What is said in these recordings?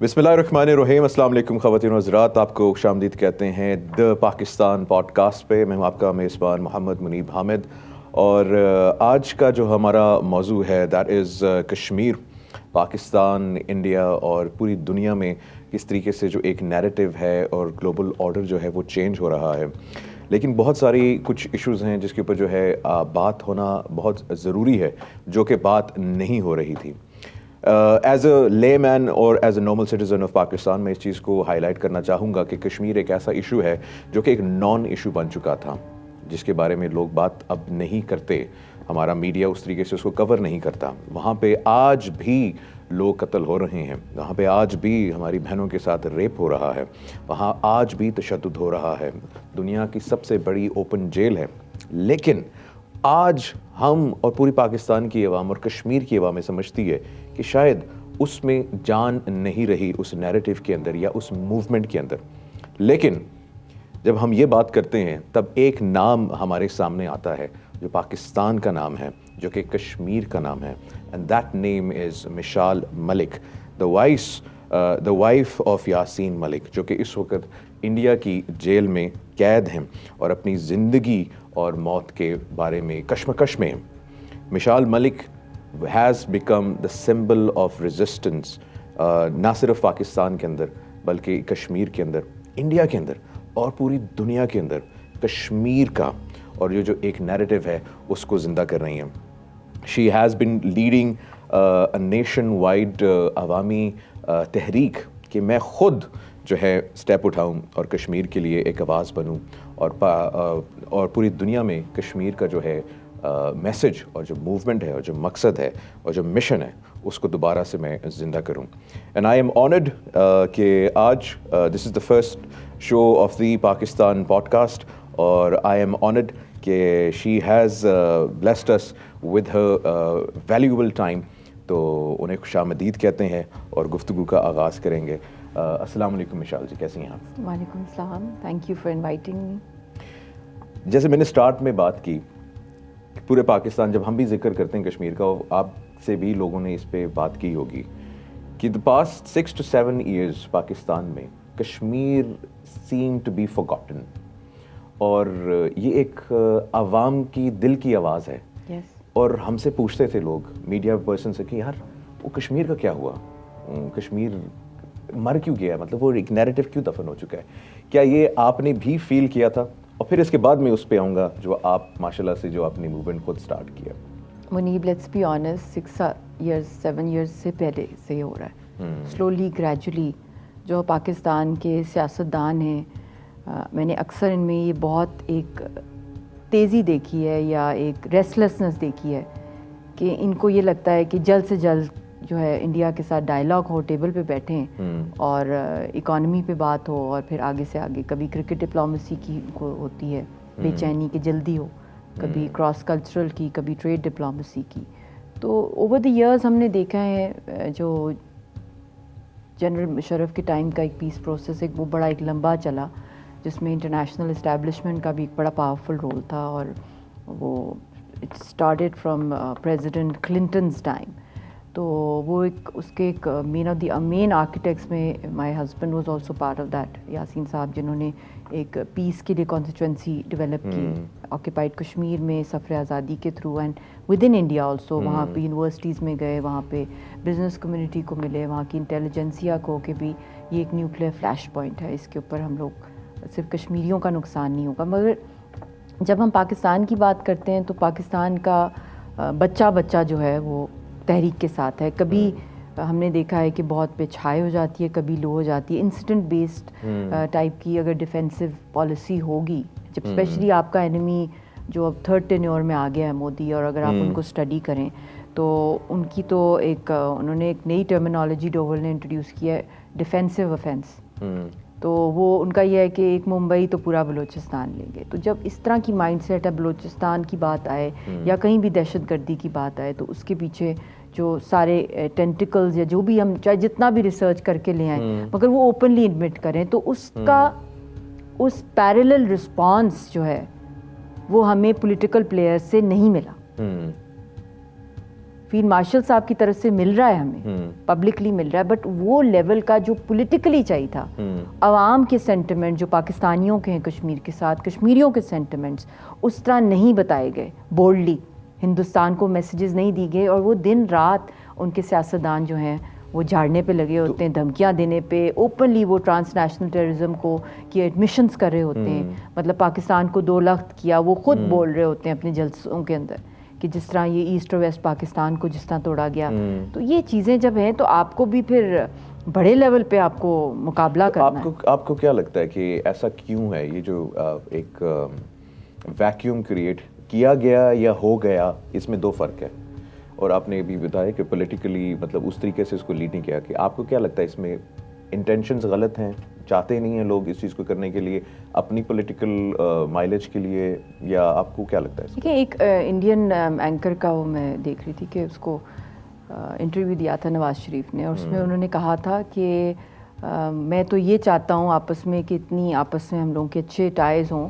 بسم اللہ الرحمن الرحیم. السلام علیکم خواتین و حضرات, آپ کو خوش آمدید کہتے ہیں دا پاکستان پوڈ کاسٹ پہ. میں ہوں آپ کا میزبان محمد منیب حامد, اور آج کا جو ہمارا موضوع ہے that is Kashmir. Pakistan, India اور پوری دنیا میں کس طریقے سے جو ایک نیریٹو ہے اور گلوبل آرڈر جو ہے وہ چینج ہو رہا ہے, لیکن بہت ساری کچھ ایشوز ہیں جس کے اوپر جو ہے بات ہونا بہت ضروری ہے, جو کہ بات نہیں ہو رہی تھی. ایز اے لے مین اور as a normal citizen of Pakistan میں اس چیز کو ہائی لائٹ کرنا چاہوں گا کہ کشمیر ایک ایسا ایشو ہے جو کہ ایک نان ایشو بن چکا تھا, جس کے بارے میں لوگ بات اب نہیں کرتے. ہمارا میڈیا اس طریقے سے اس کو کور نہیں کرتا. وہاں پہ آج بھی لوگ قتل ہو رہے ہیں, وہاں پہ آج بھی ہماری بہنوں کے ساتھ ریپ ہو رہا ہے, وہاں آج بھی تشدد ہو رہا ہے. دنیا کی سب سے بڑی اوپن جیل ہے, لیکن آج ہم اور پوری پاکستان کی عوام اور کشمیر کی عوام سمجھتی ہے کہ شاید اس میں جان نہیں رہی اس نیریٹو کے اندر یا اس موومنٹ کے اندر. لیکن جب ہم یہ بات کرتے ہیں تب ایک نام ہمارے سامنے آتا ہے جو پاکستان کا نام ہے, جو کہ کشمیر کا نام ہے, and that name is Mishal Malik, the wife of Yasin Malik, جو کہ اس وقت انڈیا کی جیل میں قید ہیں اور اپنی زندگی اور موت کے بارے میں کشمکش میں ہیں. Mishal Malik has become the symbol of resistance, نہ صرف پاکستان کے اندر بلکہ کشمیر کے اندر, انڈیا کے اندر اور پوری دنیا کے اندر کشمیر کا اور یہ جو ایک نیریٹو ہے اس کو زندہ کر رہی ہیں. She has been leading nationwide عوامی تحریک کہ میں خود جو ہے اسٹیپ اٹھاؤں اور کشمیر کے لیے ایک آواز بنوں, اور پوری دنیا میں کشمیر کا جو ہے میسج اور جو موومنٹ ہے اور جو مقصد ہے اور جو مشن ہے اس کو دوبارہ سے میں زندہ کروں. اینڈ آئی ایم آنرڈ کہ آج this is the first show of the Pakistan podcast, اور آئی ایم آنرڈ کہ she has blessed us with her valuable time. تو انہیں خوش آمدید کہتے ہیں اور گفتگو کا آغاز کریں گے. السلام علیکم مشال جی, کیسی ہیں آپ؟ وعلیکم السلام, thank you for inviting me. جیسے میں نے اسٹارٹ میں بات کی, پورے پاکستان, جب ہم بھی ذکر کرتے ہیں کشمیر کا, آپ سے بھی لوگوں نے اس پہ بات کی ہوگی کہ the past 6 to 7 years Pakistan میں Kashmir seem to be forgotten, اور یہ ایک عوام کی دل کی آواز ہے. اور ہم سے پوچھتے تھے لوگ, میڈیا پرسن سے, کہ یار وہ کشمیر کا کیا ہوا, کشمیر مر کیوں گیا, مطلب وہ ایک نیریٹو کیوں دفن ہو چکا ہے. کیا یہ آپ نے بھی فیل کیا تھا؟ اور پھر اس کے بعد میں اس پہ آؤں گا جو آپ ماشاء اللہ سے جو اپنی موومنٹ خود سٹارٹ کیا. منیب, لیٹس بی آنیسٹ, 7 years سے پہلے سے یہ ہو رہا ہے. سلولی گریجولی جو پاکستان کے سیاستدان ہیں, میں نے اکثر ان میں یہ بہت ایک تیزی دیکھی ہے یا ایک ریسٹلیسنس دیکھی ہے کہ ان کو یہ لگتا ہے کہ جلد سے جلد جو ہے انڈیا کے ساتھ ڈائلاگ ہو, ٹیبل پہ بیٹھیں اور اکانومی پہ بات ہو, اور پھر آگے سے آگے کبھی کرکٹ ڈپلومیسی کی کو ہوتی ہے بے چینی کہ جلدی ہو, کبھی کراس کلچرل کی, کبھی ٹریڈ ڈپلومیسی کی. تو اوور دی ایئرز ہم نے دیکھا ہے جو جنرل مشرف کے ٹائم کا ایک پیس پروسیس, ایک وہ بڑا ایک لمبا چلا, جس میں انٹرنیشنل اسٹیبلشمنٹ کا بھی ایک بڑا پاورفل رول تھا, اور وہ it started from president Clintons time. تو وہ ایک اس کے ایک مین آرکیٹیکٹس میں my husband was also part of that, Yasin صاحب, جنہوں نے ایک پیس کے لیے کانسٹیچوئنسی ڈیولپ کی آکوپائڈ کشمیر میں سفر آزادی کے through, and with in India also. وہاں پہ یونیورسٹیز میں گئے, وہاں پہ بزنس کمیونٹی کو ملے, وہاں کی انٹیلیجنسیا کو, کہ بھی یہ ایک نیوکلیئر فلیش پوائنٹ ہے, اس کے اوپر ہم لوگ صرف کشمیریوں کا نقصان نہیں ہوگا. مگر جب ہم پاکستان کی بات کرتے ہیں تو پاکستان کا بچہ جو ہے وہ تحریک کے ساتھ ہے. کبھی ہم نے دیکھا ہے کہ بہت پہ چھائے ہو جاتی ہے, کبھی لو ہو جاتی ہے. انسیڈنٹ بیسڈ ٹائپ کی اگر ڈیفینسو پالیسی ہوگی, جب اسپیشلی آپ کا انیمی جو اب تھرڈ ٹینیور میں آ گیا ہے مودی, اور اگر آپ ان کو اسٹڈی کریں تو ان کی تو ایک انہوں نے ایک نئی ٹرمینالوجی ڈوول نے انٹروڈیوس کیا ہے, ڈیفینسو افینس. تو وہ ان کا یہ ہے کہ ایک ممبئی تو پورا بلوچستان لیں گے. تو جب اس طرح کی مائنڈ سیٹ ہے, بلوچستان کی بات آئے یا کہیں بھی دہشت گردی کی بات آئے, تو اس کے پیچھے جو سارے ٹینٹیکلز یا جو بھی ہم چاہے جتنا بھی ریسرچ کر کے لے آئیں, مگر وہ اوپنلی ایڈمٹ کریں, تو اس کا اس پیرلل رسپانس جو ہے وہ ہمیں پولیٹیکل پلیئر سے نہیں ملا. فیلڈ مارشل صاحب کی طرف سے مل رہا ہے ہمیں, پبلکلی مل رہا ہے, بٹ وہ لیول کا جو پولیٹیکلی چاہیے تھا, عوام کے سینٹیمنٹ جو پاکستانیوں کے ہیں کشمیر کے ساتھ, کشمیریوں کے سینٹیمنٹس اس طرح نہیں بتائے گئے, بولڈلی ہندوستان کو میسیجز نہیں دی گئے, اور وہ دن رات ان کے سیاستدان جو ہیں وہ جھاڑنے پہ لگے ہوتے ہیں, دھمکیاں دینے پہ, اوپنلی وہ ٹرانس نیشنل ٹیررزم کو کی ایڈمیشنز کر رہے ہوتے ہیں, مطلب پاکستان کو 2 لخت کیا, وہ خود بول رہے ہوتے ہیں اپنے جلسوں کے اندر کہ جس طرح یہ ایسٹ اور ویسٹ پاکستان کو جس طرح توڑا گیا. تو یہ چیزیں جب ہیں تو آپ کو بھی پھر بڑے لیول پہ آپ کو مقابلہ کرنا ہے. آپ کو کیا لگتا ہے کہ ایسا کیوں ہے, یہ جو ایک ویکیوم کریٹ کیا گیا یا ہو گیا, اس میں 2 فرق ہے, اور آپ نے بھی بتایا کہ پولیٹیکلی مطلب اس طریقے سے اس کو لیڈ نہیں کیا, کہ آپ کو کیا لگتا ہے اس میں انٹینشنز غلط ہیں, چاہتے نہیں ہیں لوگ اس چیز کو کرنے کے لیے اپنی پولیٹیکل مائلیج کے لیے, یا آپ کو کیا لگتا ہے؟ دیکھیں ایک انڈین اینکر کا وہ میں دیکھ رہی تھی کہ اس کو انٹرویو دیا تھا نواز شریف نے, اور اس میں انہوں نے کہا تھا کہ میں تو یہ چاہتا ہوں آپس میں کہ اتنی آپس میں ہم لوگوں کے اچھے ٹائز ہوں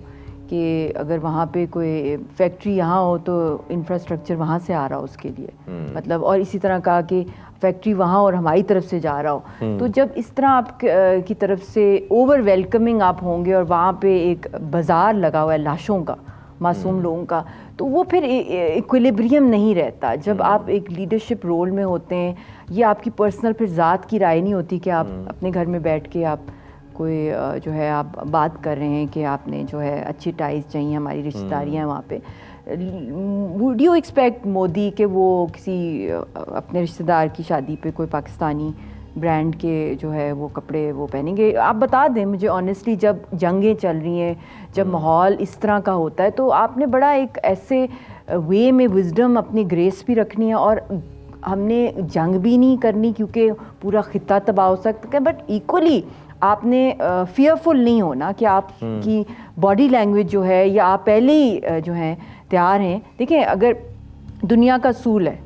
کہ اگر وہاں پہ کوئی فیکٹری یہاں ہو تو انفراسٹرکچر وہاں سے آ رہا ہو اس کے لیے, مطلب, اور اسی طرح کہا کہ فیکٹری وہاں اور ہماری طرف سے جا رہا ہو. تو جب اس طرح آپ کی طرف سے اوور ویلکمنگ آپ ہوں گے اور وہاں پہ ایک بازار لگا ہوا ہے لاشوں کا, معصوم لوگوں کا, تو وہ پھر ایکویلیبریم نہیں رہتا. جب آپ ایک لیڈرشپ رول میں ہوتے ہیں, یہ آپ کی پرسنل پھر ذات کی رائے نہیں ہوتی کہ آپ اپنے گھر میں بیٹھ کے آپ کوئی جو ہے آپ بات کر رہے ہیں کہ آپ نے جو ہے اچھی ٹائز چاہیے, ہماری رشتہ داریاں ہیں وہاں پہ. وڈ یو ایکسپیکٹ مودی کہ وہ کسی اپنے رشتہ دار کی شادی پہ کوئی پاکستانی برانڈ کے جو ہے وہ کپڑے وہ پہنیں گے؟ آپ بتا دیں مجھے آنیسٹلی, جب جنگیں چل رہی ہیں, جب ماحول اس طرح کا ہوتا ہے, تو آپ نے بڑا ایک ایسے وے میں وزڈم اپنی گریس بھی رکھنی ہے, اور ہم نے جنگ بھی نہیں کرنی کیونکہ پورا خطہ تباہ ہو سکتا ہے, بٹ ایکولی آپ نے فیئرفل نہیں ہونا کہ آپ کی باڈی لینگویج جو ہے, یا آپ پہلے ہی جو ہیں تیار ہیں. دیکھیں اگر دنیا کا اصول ہے,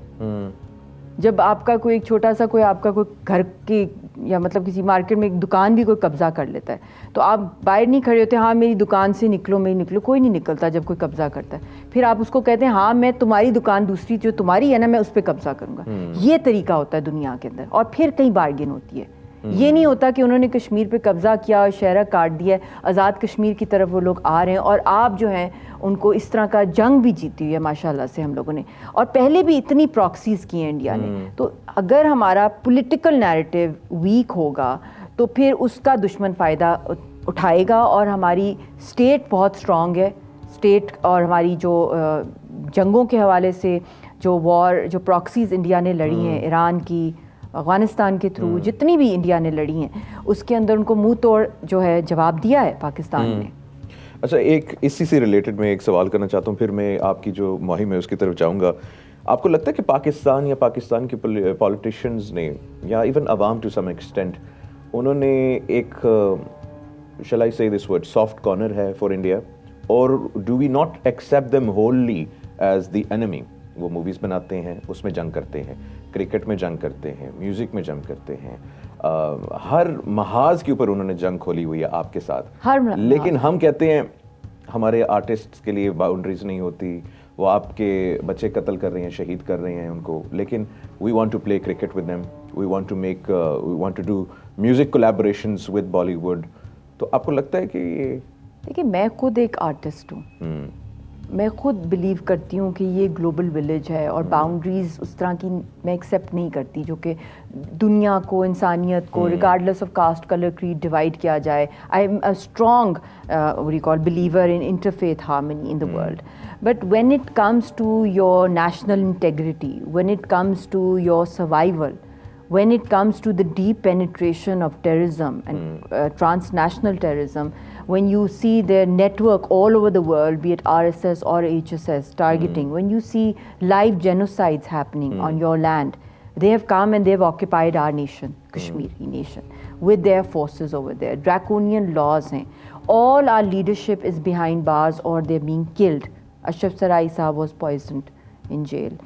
جب آپ کا کوئی ایک چھوٹا سا کوئی آپ کا کوئی گھر کی یا مطلب کسی مارکیٹ میں ایک دکان بھی کوئی قبضہ کر لیتا ہے, تو آپ باہر نہیں کھڑے ہوتے, ہاں میری دکان سے نکلو میری نکلو, کوئی نہیں نکلتا جب کوئی قبضہ کرتا ہے. پھر آپ اس کو کہتے ہیں ہاں میں تمہاری دکان دوسری جو تمہاری ہے نا میں اس پہ قبضہ کروں گا. یہ طریقہ ہوتا ہے دنیا کے اندر, اور پھر کہیں بارگین ہوتی ہے. یہ نہیں ہوتا کہ انہوں نے کشمیر پہ قبضہ کیا اور شہرہ کاٹ دیا ہے, آزاد کشمیر کی طرف وہ لوگ آ رہے ہیں, اور آپ جو ہیں ان کو اس طرح کا جنگ بھی جیتی ہوئی ہے ماشاءاللہ سے ہم لوگوں نے, اور پہلے بھی اتنی پراکسیز کی ہیں انڈیا نے. تو اگر ہمارا پولیٹیکل نیریٹو ویک ہوگا تو پھر اس کا دشمن فائدہ اٹھائے گا, اور ہماری اسٹیٹ بہت اسٹرانگ ہے, اسٹیٹ اور ہماری جو جنگوں کے حوالے سے جو وار جو پراکسیز انڈیا نے لڑی ہیں, ایران کی, افغانستان کے تھرو جتنی بھی انڈیا نے لڑی ہیں, اس کے اندر ان کو منہ توڑ جو ہے جواب دیا ہے پاکستان نے. اچھا, ایک اسی سے ریلیٹڈ میں ایک سوال کرنا چاہتا ہوں, پھر میں آپ کی جو مہم ہے اس کی طرف جاؤں گا. آپ کو لگتا ہے کہ پاکستان یا پاکستان کے پولیٹیشینز نے, یا ایون عوام ٹو سم ایکسٹینٹ, انہوں نے ایک shall I say this word soft corner ہے for India, or do we not accept them wholly as the enemy? وہ موویز بناتے ہیں, اس میں جنگ کرتے ہیں, کرکٹ میں جنگ کرتے ہیں, میوزک میں جنگ کرتے ہیں, ہر محاذ کے اوپر انہوں نے جنگ کھولی ہوئی ہے آپ کے ساتھ. لیکن ہم کہتے ہیں ہمارے آرٹسٹ کے لیے باؤنڈریز نہیں ہوتی, وہ آپ کے بچے قتل کر رہے ہیں, شہید کر رہے ہیں ان کو, لیکن we want to play cricket with them, we want to do music collaborations with Bollywood. تو آپ کو لگتا ہے کہ یہ, دیکھیے میں خود ایک آرٹسٹ ہوں, میں خود بلیو کرتی ہوں کہ یہ گلوبل ولیج ہے, اور باؤنڈریز اس طرح کی میں ایکسیپٹ نہیں کرتی جو کہ دنیا کو, انسانیت کو regardless of caste, colour, creed divide کیا جائے. I am a strong recall believer in interfaith harmony in the world. But when it comes to your national integrity, when it comes to your survival, when it comes to the deep penetration of terrorism and transnational terrorism, when you see their network all over the world, be it RSS or HSS targeting, when you see live genocides happening on your land, they have come and they have occupied our nation, Kashmiri nation, with their forces over there. Draconian laws hain. All our leadership is behind bars or they're being killed. Ashraf Sarai Saab was poisoned in jail.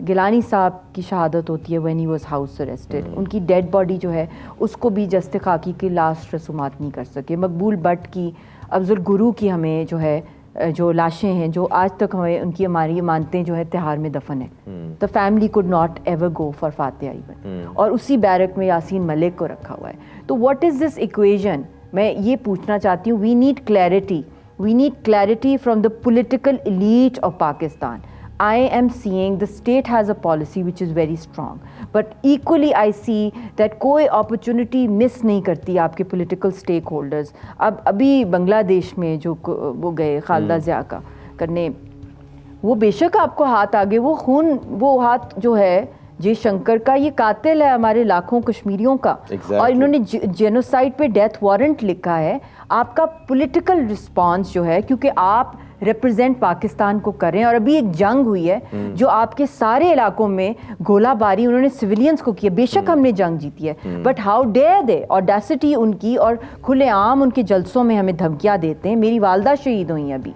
Gilani صاحب کی شہادت ہوتی ہے when he was house arrested. ان کی dead body جو ہے اس کو بھی جستے خاکی کی لاسٹ رسومات نہیں کر سکے. مقبول بٹ کی, افضل گرو کی ہمیں جو ہے جو لاشیں ہیں جو آج تک ہماری مانتے ہیں جو ہے تہار میں دفن ہے. The family could not ever go for فاتحہ ایون, اور اسی بیرک میں یاسین ملک کو رکھا ہوا ہے. تو what is this equation؟ میں یہ پوچھنا چاہتی ہوں. We need clarity from the political elite of Pakistan. I am seeing the state has a policy which is very strong, but equally I see that کوئی opportunity miss نہیں کرتی آپ کے political stakeholders. ابھی بنگلہ دیش میں جو وہ گئے خالدہ ضیاء کا کرنے, وہ بے شک آپ کو ہاتھ آگے, وہ خون, وہ ہاتھ جو ہے جے شنکر کا, یہ قاتل ہے ہمارے لاکھوں کشمیریوں کا, اور انہوں نے جینوسائڈ پہ ڈیتھ وارنٹ لکھا ہے. آپ کا پولیٹیکل رسپانس جو ہے, کیونکہ آپ ریپرزینٹ پاکستان کو کر رہے ہیں, اور ابھی ایک جنگ ہوئی ہے جو آپ کے سارے علاقوں میں گولہ باری انہوں نے سویلینز کو کی ہے. بے شک ہم نے جنگ جیتی ہے, بٹ ہاؤ ڈیئر دے, آڈیسٹی ان کی, اور کھلے عام ان کے جلسوں میں ہمیں دھمکیاں دیتے ہیں. میری والدہ شہید ہوئی ہیں ابھی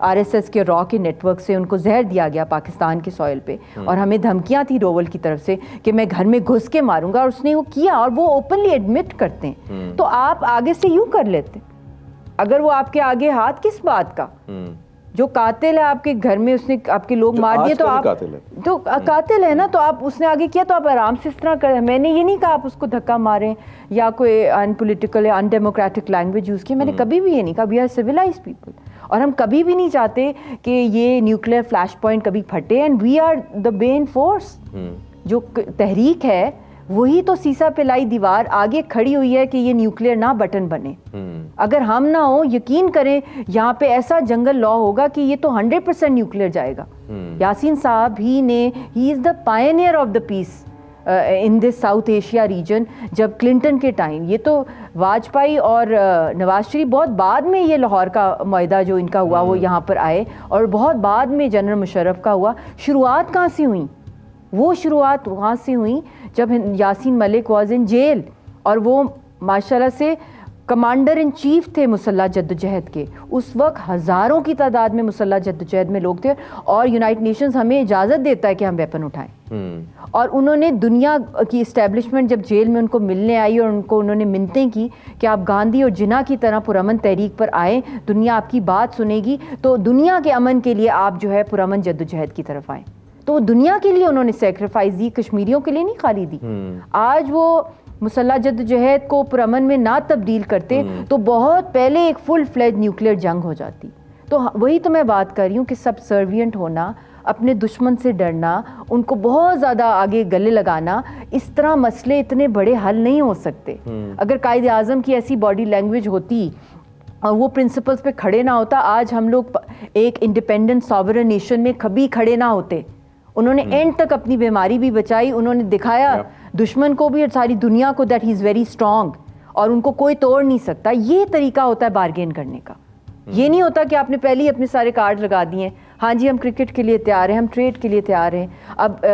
RSS کے را کے نیٹ ورک سے, ان کو زہر دیا گیا پاکستان کے سوئل پہ, اور ہمیں دھمکیاں تھی روول کی طرف سے کہ میں گھر میں گھس کے ماروں گا, اور اس نے وہ کیا, اور وہ اوپنلی ایڈمٹ کرتے ہیں. تو آپ آگے سے یوں کر لیتے, اگر وہ آپ کے آگے ہاتھ کس بات کا, جو قاتل ہے آپ کے گھر میں, اس نے آپ کے لوگ مار دیے, تو آپ تو قاتل ہے نا, تو آپ اس نے آگے کیا تو آپ آرام سے اس طرح کریں. میں نے یہ نہیں کہا آپ اس کو دھکا ماریں یا کوئی ان پولیٹیکل یا ان ڈیموکریٹک لینگویج یوز کی, میں نے کبھی بھی یہ نہیں کہا. وی آر سویلائز پیپل, اور ہم کبھی بھی نہیں چاہتے کہ یہ نیوکلیئر فلیش پوائنٹ کبھی پھٹے. And we are the main force. جو تحریک ہے وہی تو سیسا پلائی دیوار آگے کھڑی ہوئی ہے کہ یہ نیوکلیئر نہ بٹن بنے. اگر ہم نہ ہوں, یقین کریں یہاں پہ ایسا جنگل لا ہوگا کہ یہ تو 100% نیوکلیئر جائے گا. یاسین صاحب he is the pioneer of the peace in this South Asia region. جب کلنٹن کے ٹائم, یہ تو واجپئی اور نواز شریف بہت بعد میں یہ لاہور کا معاہدہ جو ان کا ہوا وہ یہاں پر آئے, اور بہت بعد میں جنرل مشرف کا ہوا. شروعات کہاں سے ہوئیں؟ وہ شروعات وہاں سے ہوئیں جب Yasin Malik was in jail, اور وہ ماشاءاللہ سے کمانڈر ان چیف تھے مسلح جدوجہد کے. اس وقت ہزاروں کی تعداد میں مسلح جدوجہد میں لوگ تھے, اور یونائٹڈ نیشنز ہمیں اجازت دیتا ہے کہ ہم ویپن اٹھائیں. اور انہوں نے دنیا کی اسٹیبلشمنٹ جب جیل میں ان کو ملنے آئی, اور ان کو انہوں نے منتیں کی کہ آپ گاندھی اور جناح کی طرح پرامن تحریک پر آئیں, دنیا آپ کی بات سنے گی, تو دنیا کے امن کے لیے آپ جو ہے پرامن جدوجہد کی طرف آئیں. تو دنیا کے لیے انہوں نے سیکریفائز دی, کشمیریوں کے لیے نہیں خالی دی. آج وہ مسلح جدوجہد کو پرامن میں نہ تبدیل کرتے تو بہت پہلے ایک فل فلیج نیوکلیئر جنگ ہو جاتی. تو وہی تو میں بات کر رہی ہوں کہ سب سروینٹ ہونا, اپنے دشمن سے ڈرنا, ان کو بہت زیادہ آگے گلے لگانا, اس طرح مسئلے اتنے بڑے حل نہیں ہو سکتے. اگر قائد اعظم کی ایسی باڈی لینگویج ہوتی اور وہ پرنسپلز پہ کھڑے نہ ہوتا, آج ہم لوگ ایک انڈیپینڈنٹ ساورن نیشن میں کبھی کھڑے نہ ہوتے. انہوں نے اینڈ تک اپنی بیماری بھی بچائی, انہوں نے دکھایا دشمن کو بھی اور ساری دنیا کو that he is very strong, اور ان کو کوئی توڑ نہیں سکتا. یہ طریقہ ہوتا ہے بارگین کرنے کا. یہ نہیں ہوتا کہ آپ نے پہلے ہی اپنے سارے کارڈ لگا دیے ہیں, ہاں جی ہم کرکٹ کے لیے تیار ہیں, ہم ٹریڈ کے لیے تیار ہیں. اب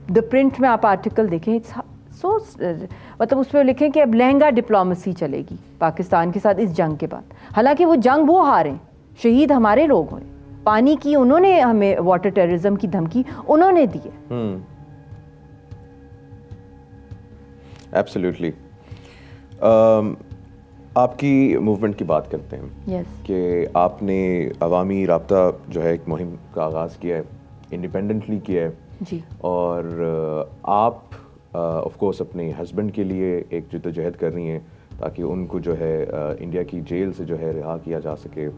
دا پرنٹ میں آپ آرٹیکل دیکھیں, سو مطلب اس پہ لکھیں کہ اب لہنگا ڈپلومیسی چلے گی پاکستان کے ساتھ اس جنگ کے بعد. حالانکہ وہ جنگ وہ ہاریں, شہید ہمارے لوگ ہوئے. پانی کی انہوں نے ہمیں واٹر ٹیررزم کی دھمکی انہوں نے دی ہے. ایبسلیوٹلی. آپ کی موومنٹ کی بات کرتے ہیں کہ آپ نے عوامی رابطہ جو ہے ایک مہم کا آغاز کیا ہے, انڈیپینڈنٹلی کیا ہے جی, اور آپ آف کورس اپنے ہسبینڈ کے لیے ایک جدوجہد کر رہی ہیں تاکہ ان کو جو ہے انڈیا کی جیل سے جو ہے رہا کیا جا سکے,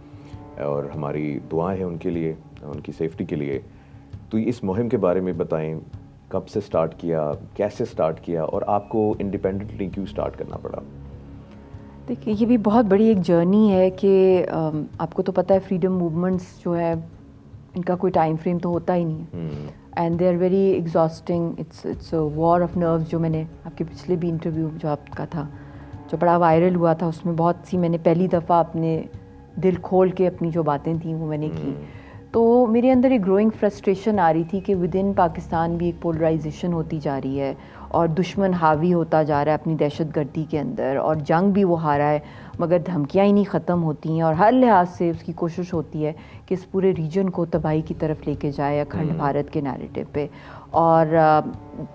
اور ہماری دعائیں ہیں ان کے لیے, ان کی سیفٹی کے لیے. تو اس مہم کے بارے میں بتائیں, کب سے سٹارٹ کیا, کیسے سٹارٹ کیا, اور آپ کو انڈیپینڈنٹلی کیوں سٹارٹ کرنا پڑا؟ دیکھیے یہ بھی بہت بڑی ایک جرنی ہے کہ آپ کو تو پتہ ہے فریڈم موومنٹس جو ہے ان کا کوئی ٹائم فریم تو ہوتا ہی نہیں ہے, and they are very exhausting. It's a war of nerves. جو میں نے آپ کے پچھلے بھی انٹرویو جو آپ کا تھا جو بڑا وائرل ہوا تھا, اس میں بہت سی میں نے پہلی دفعہ اپنے دل کھول کے اپنی جو باتیں تھیں وہ میں نے کی. تو میرے اندر ایک گروئنگ فرسٹریشن آ رہی تھی کہ ود ان پاکستان بھی ایک پولرائزیشن ہوتی جا رہی ہے, اور دشمن حاوی ہوتا جا رہا ہے اپنی دہشت گردی کے اندر, اور جنگ بھی وہ ہارا ہے, مگر دھمکیاں ہی نہیں ختم ہوتی ہیں اور ہر لحاظ سے اس کی کوشش ہوتی ہے کہ اس پورے ریجن کو تباہی کی طرف لے کے جائے اکھنڈ بھارت کے نیریٹو پہ. اور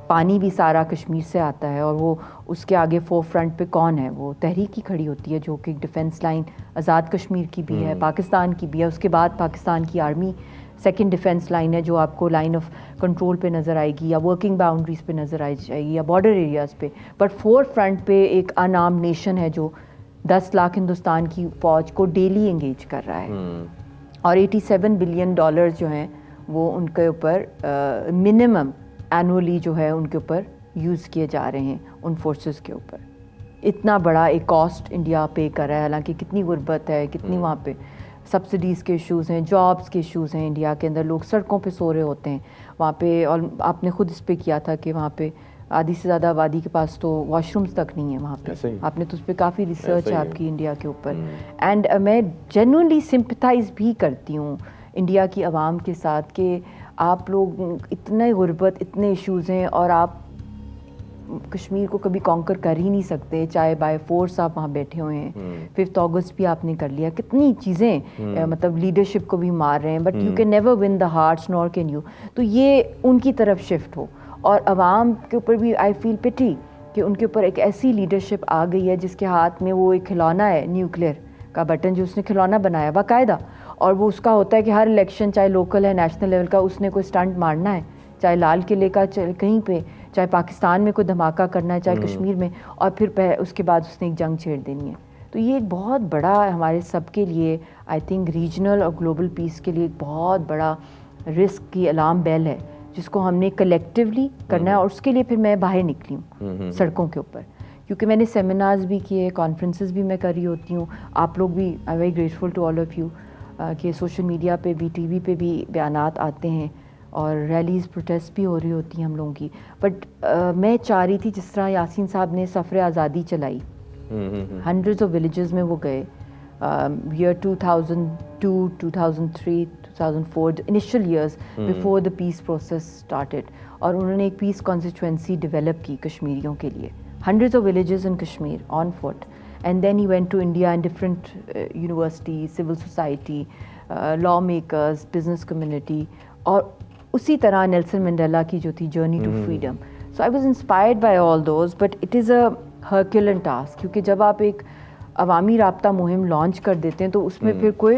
پانی بھی سارا کشمیر سے آتا ہے اور وہ اس کے آگے فور فرنٹ پہ کون ہے؟ وہ تحریک ہی کھڑی ہوتی ہے جو کہ ایک ڈیفنس لائن آزاد کشمیر کی بھی ہے, پاکستان کی بھی ہے. اس کے بعد پاکستان کی آرمی سیکنڈ ڈیفنس لائن ہے جو آپ کو لائن آف کنٹرول پہ نظر آئے گی یا ورکنگ باؤنڈریز پہ نظر آئی جائے گی یا بارڈر ایریاز پہ. بٹ فور فرنٹ پہ ایک انارمڈ نیشن ہے جو 10 لاکھ ہندوستان کی فوج کو ڈیلی انگیج کر رہا ہے اور $87 بلین جو ہیں وہ ان کے اوپر منیمم اینولی جو ہے ان کے اوپر یوز کیے جا رہے ہیں ان فورسز کے اوپر. اتنا بڑا ایک کاسٹ انڈیا پے کر رہا ہے, حالانکہ کتنی غربت ہے, کتنی وہاں پہ سبسڈیز کے ایشوز ہیں, جابس کے ایشوز ہیں انڈیا کے اندر, لوگ سڑکوں پہ سو رہے ہوتے ہیں وہاں پہ. اور آپ نے خود اس پہ کیا تھا کہ وہاں پہ آدھی سے زیادہ آبادی کے پاس تو واش رومز تک نہیں ہیں وہاں پہ. آپ نے تو اس پہ کافی ریسرچ ہے آپ کی انڈیا کے اوپر. اینڈ میں جینوئنلی سمپتھائز بھی کرتی ہوں انڈیا کی عوام کے ساتھ کہ آپ لوگ اتنے غربت, اتنے ایشوز ہیں اور آپ کشمیر کو کبھی کانکر کر ہی نہیں سکتے, چاہے بائی فورس آپ وہاں بیٹھے ہوئے ہیں. 5 اگست بھی آپ نے کر لیا, کتنی چیزیں مطلب لیڈرشپ کو بھی مار رہے ہیں, but you can never one the hearts Noor can you. تو یہ ان کی طرف شفٹ ہو اور عوام کے اوپر بھی آئی فیل پٹی کہ ان کے اوپر ایک ایسی لیڈرشپ آ گئی ہے جس کے ہاتھ میں وہ ایک کھلونا ہے, نیوکلیئر کا بٹن جو اس نے کھلونا بنایا باقاعدہ, اور وہ اس کا ہوتا ہے کہ ہر الیکشن چاہے لوکل ہے نیشنل لیول کا اس نے کوئی اسٹنٹ مارنا ہے, چاہے لال قلعے کا کہیں پہ, چاہے پاکستان میں کوئی دھماکہ کرنا ہے, چاہے کشمیر میں, اور پھر اس کے بعد اس نے ایک جنگ چھیڑ دینی ہے. تو یہ ایک بہت بڑا ہمارے سب کے لیے آئی تھنک ریجنل اور گلوبل پیس کے لیے ایک بہت بڑا رسک کی الارم بیل ہے جس کو ہم نے کلیکٹیولی کرنا ہے. اور اس کے لیے پھر میں باہر نکلی ہوں سڑکوں کے اوپر, کیونکہ میں نے سیمینارز بھی کیے, کانفرنسز بھی میں کر رہی ہوتی ہوں. آپ لوگ بھی I very grateful to all of you کہ سوشل میڈیا پہ بھی, ٹی وی پہ بھی بیانات آتے ہیں اور ریلیز پروٹیسٹ بھی ہو رہی ہوتی ہیں ہم لوگوں کی. بٹ میں چاہ رہی تھی جس طرح یاسین صاحب نے سفر آزادی چلائی, ہنڈریڈز آف ولیجز میں وہ گئے year 2002, 2003, 2004 initial years before the peace process started, اور انہوں نے ایک پیس کانسٹیچوئنسی ڈیولپ کی کشمیریوں کے لیے, hundreds of villages in Kashmir on foot. And then he went to India and different university, civil society, law makers, business community, اور اسی طرح نیلسن منڈیلا کی جو تھی journey to freedom. So I was inspired by all those, but it is a herculean task, کیونکہ جب آپ ایک عوامی رابطہ مہم لانچ کر دیتے ہیں تو اس میں پھر کوئی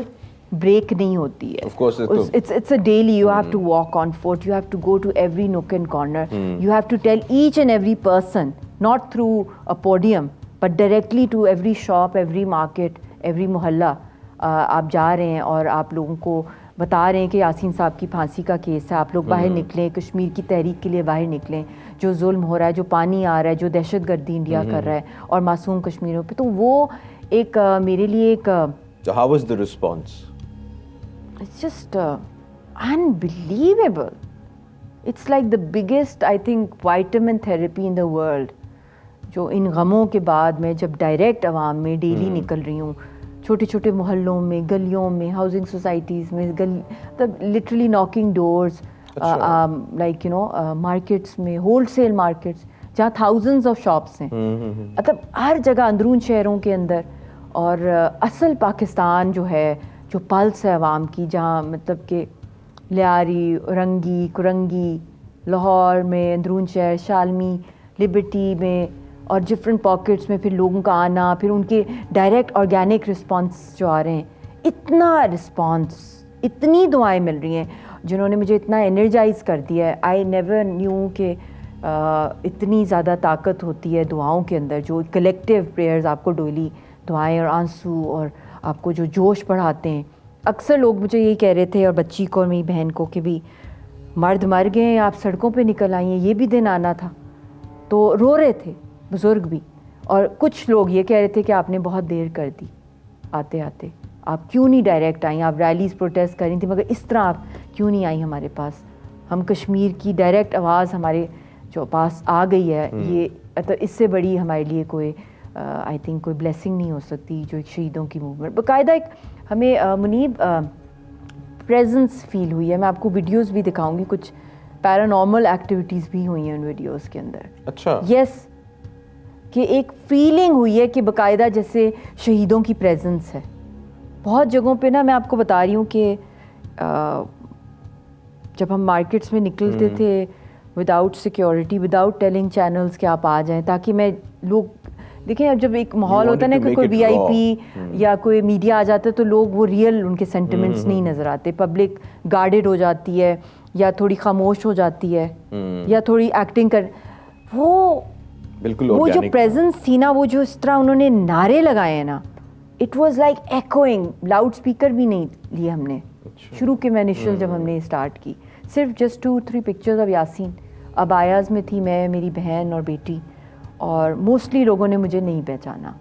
بریک نہیں ہوتی ہے. It's a daily, you have to walk on foot, you have to go to every nook and corner, you have to tell each and every person, not through a podium but directly to every shop, every market, every mohalla آپ جا رہے ہیں اور آپ لوگوں کو بتا رہے ہیں کہ یاسین صاحب کی پھانسی کا کیس ہے, آپ لوگ باہر نکلیں, کشمیر کی تحریک کے لیے باہر نکلیں, جو ظلم ہو رہا ہے, جو پانی آ رہا ہے, جو دہشت گردی انڈیا کر رہا ہے اور معصوم کشمیریوں پہ. تو وہ ایک میرے لیے ایک How was the response? It's just unbelievable. It's like the biggest, I think, vitamin therapy in the world. جو ان غموں کے بعد میں جب ڈائریکٹ عوام میں ڈیلی نکل رہی ہوں, چھوٹے چھوٹے محلوں میں, گلیوں میں, ہاؤسنگ سوسائٹیز میں, مطلب literally knocking doors, like you know markets میں, ہول سیل مارکیٹس جہاں تھاؤزنڈز آف شاپس ہیں, مطلب ہر جگہ اندرون شہروں کے اندر. اور اصل پاکستان جو ہے, جو پلس ہے عوام کی, جہاں مطلب کہ لیاری, رنگی, کرنگی, لاہور میں, اندرون شہر, شالمی, لبرٹی میں, اور ڈفرینٹ پاکٹس میں پھر لوگوں کا آنا, پھر ان کے ڈائریکٹ آرگینک رسپانس جو آ رہے ہیں, اتنا رسپانس, اتنی دعائیں مل رہی ہیں جنہوں نے مجھے اتنا انرجائز کر دیا ہے. آئی نیور نیو کہ اتنی زیادہ طاقت ہوتی ہے دعاؤں کے اندر, جو کلیکٹیو پریئرز آپ کو ڈیلی دعائیں اور آنسو اور آپ کو جو جوش بڑھاتے ہیں. اکثر لوگ مجھے یہی کہہ رہے تھے, اور بچی کو اور میری بہن کو, کہ بھی مرد مر گئے ہیں, آپ سڑکوں پہ نکل آئی ہیں, یہ بھی دن آنا تھا. تو رو رہے تھے بزرگ بھی, اور کچھ لوگ یہ کہہ رہے تھے کہ آپ نے بہت دیر کر دی آتے آتے, آپ کیوں نہیں ڈائریکٹ آئیں, آپ ریلیز پروٹیسٹ کر رہی تھیں مگر اس طرح آپ کیوں نہیں آئیں ہمارے پاس, ہم کشمیر کی ڈائریکٹ آواز ہمارے جو پاس آ گئی ہے, یہ مطلب اس سے بڑی ہمارے لیے کوئی آئی تھنک کوئی بلیسنگ نہیں ہو سکتی. جو ایک شہیدوں کی موومنٹ, باقاعدہ ایک ہمیں منیب پریزنس فیل ہوئی ہے. میں آپ کو ویڈیوز بھی دکھاؤں گی, کچھ پیرانارمل ایکٹیویٹیز بھی ہوئی ہیں ان ویڈیوز کے اندر. اچھا, یس, کہ ایک فیلنگ ہوئی ہے کہ باقاعدہ جیسے شہیدوں کی پریزنس ہے. بہت جگہوں پہ نا میں آپ کو بتا رہی ہوں کہ جب ہم مارکیٹس میں نکلتے تھے without security, without telling channels کہ آپ آ جائیں, تاکہ میں لوگ دیکھیں, اب جب ایک ماحول ہوتا ہے نا کہ کوئی وی آئی پی یا کوئی میڈیا آ جاتا ہے تو لوگ وہ ریئل ان کے سینٹیمنٹس نہیں نظر آتے. پبلک گارڈڈ ہو جاتی ہے یا تھوڑی خاموش ہو جاتی ہے یا تھوڑی ایکٹنگ کر, وہ جو پریزنس تھی نا, وہ جو اس طرح انہوں نے نعرے لگائے ہیں نا, it was like echoing. Loud speaker بھی نہیں لیے ہم نے شروع کے میں انیشل جب ہم نے اسٹارٹ کی, صرف جسٹ 2-3 پکچرز آف یاسین. ابایاز میں تھی میں, میری بہن اور بیٹی, اور موسٹلی لوگوں نے مجھے نہیں پہچانا.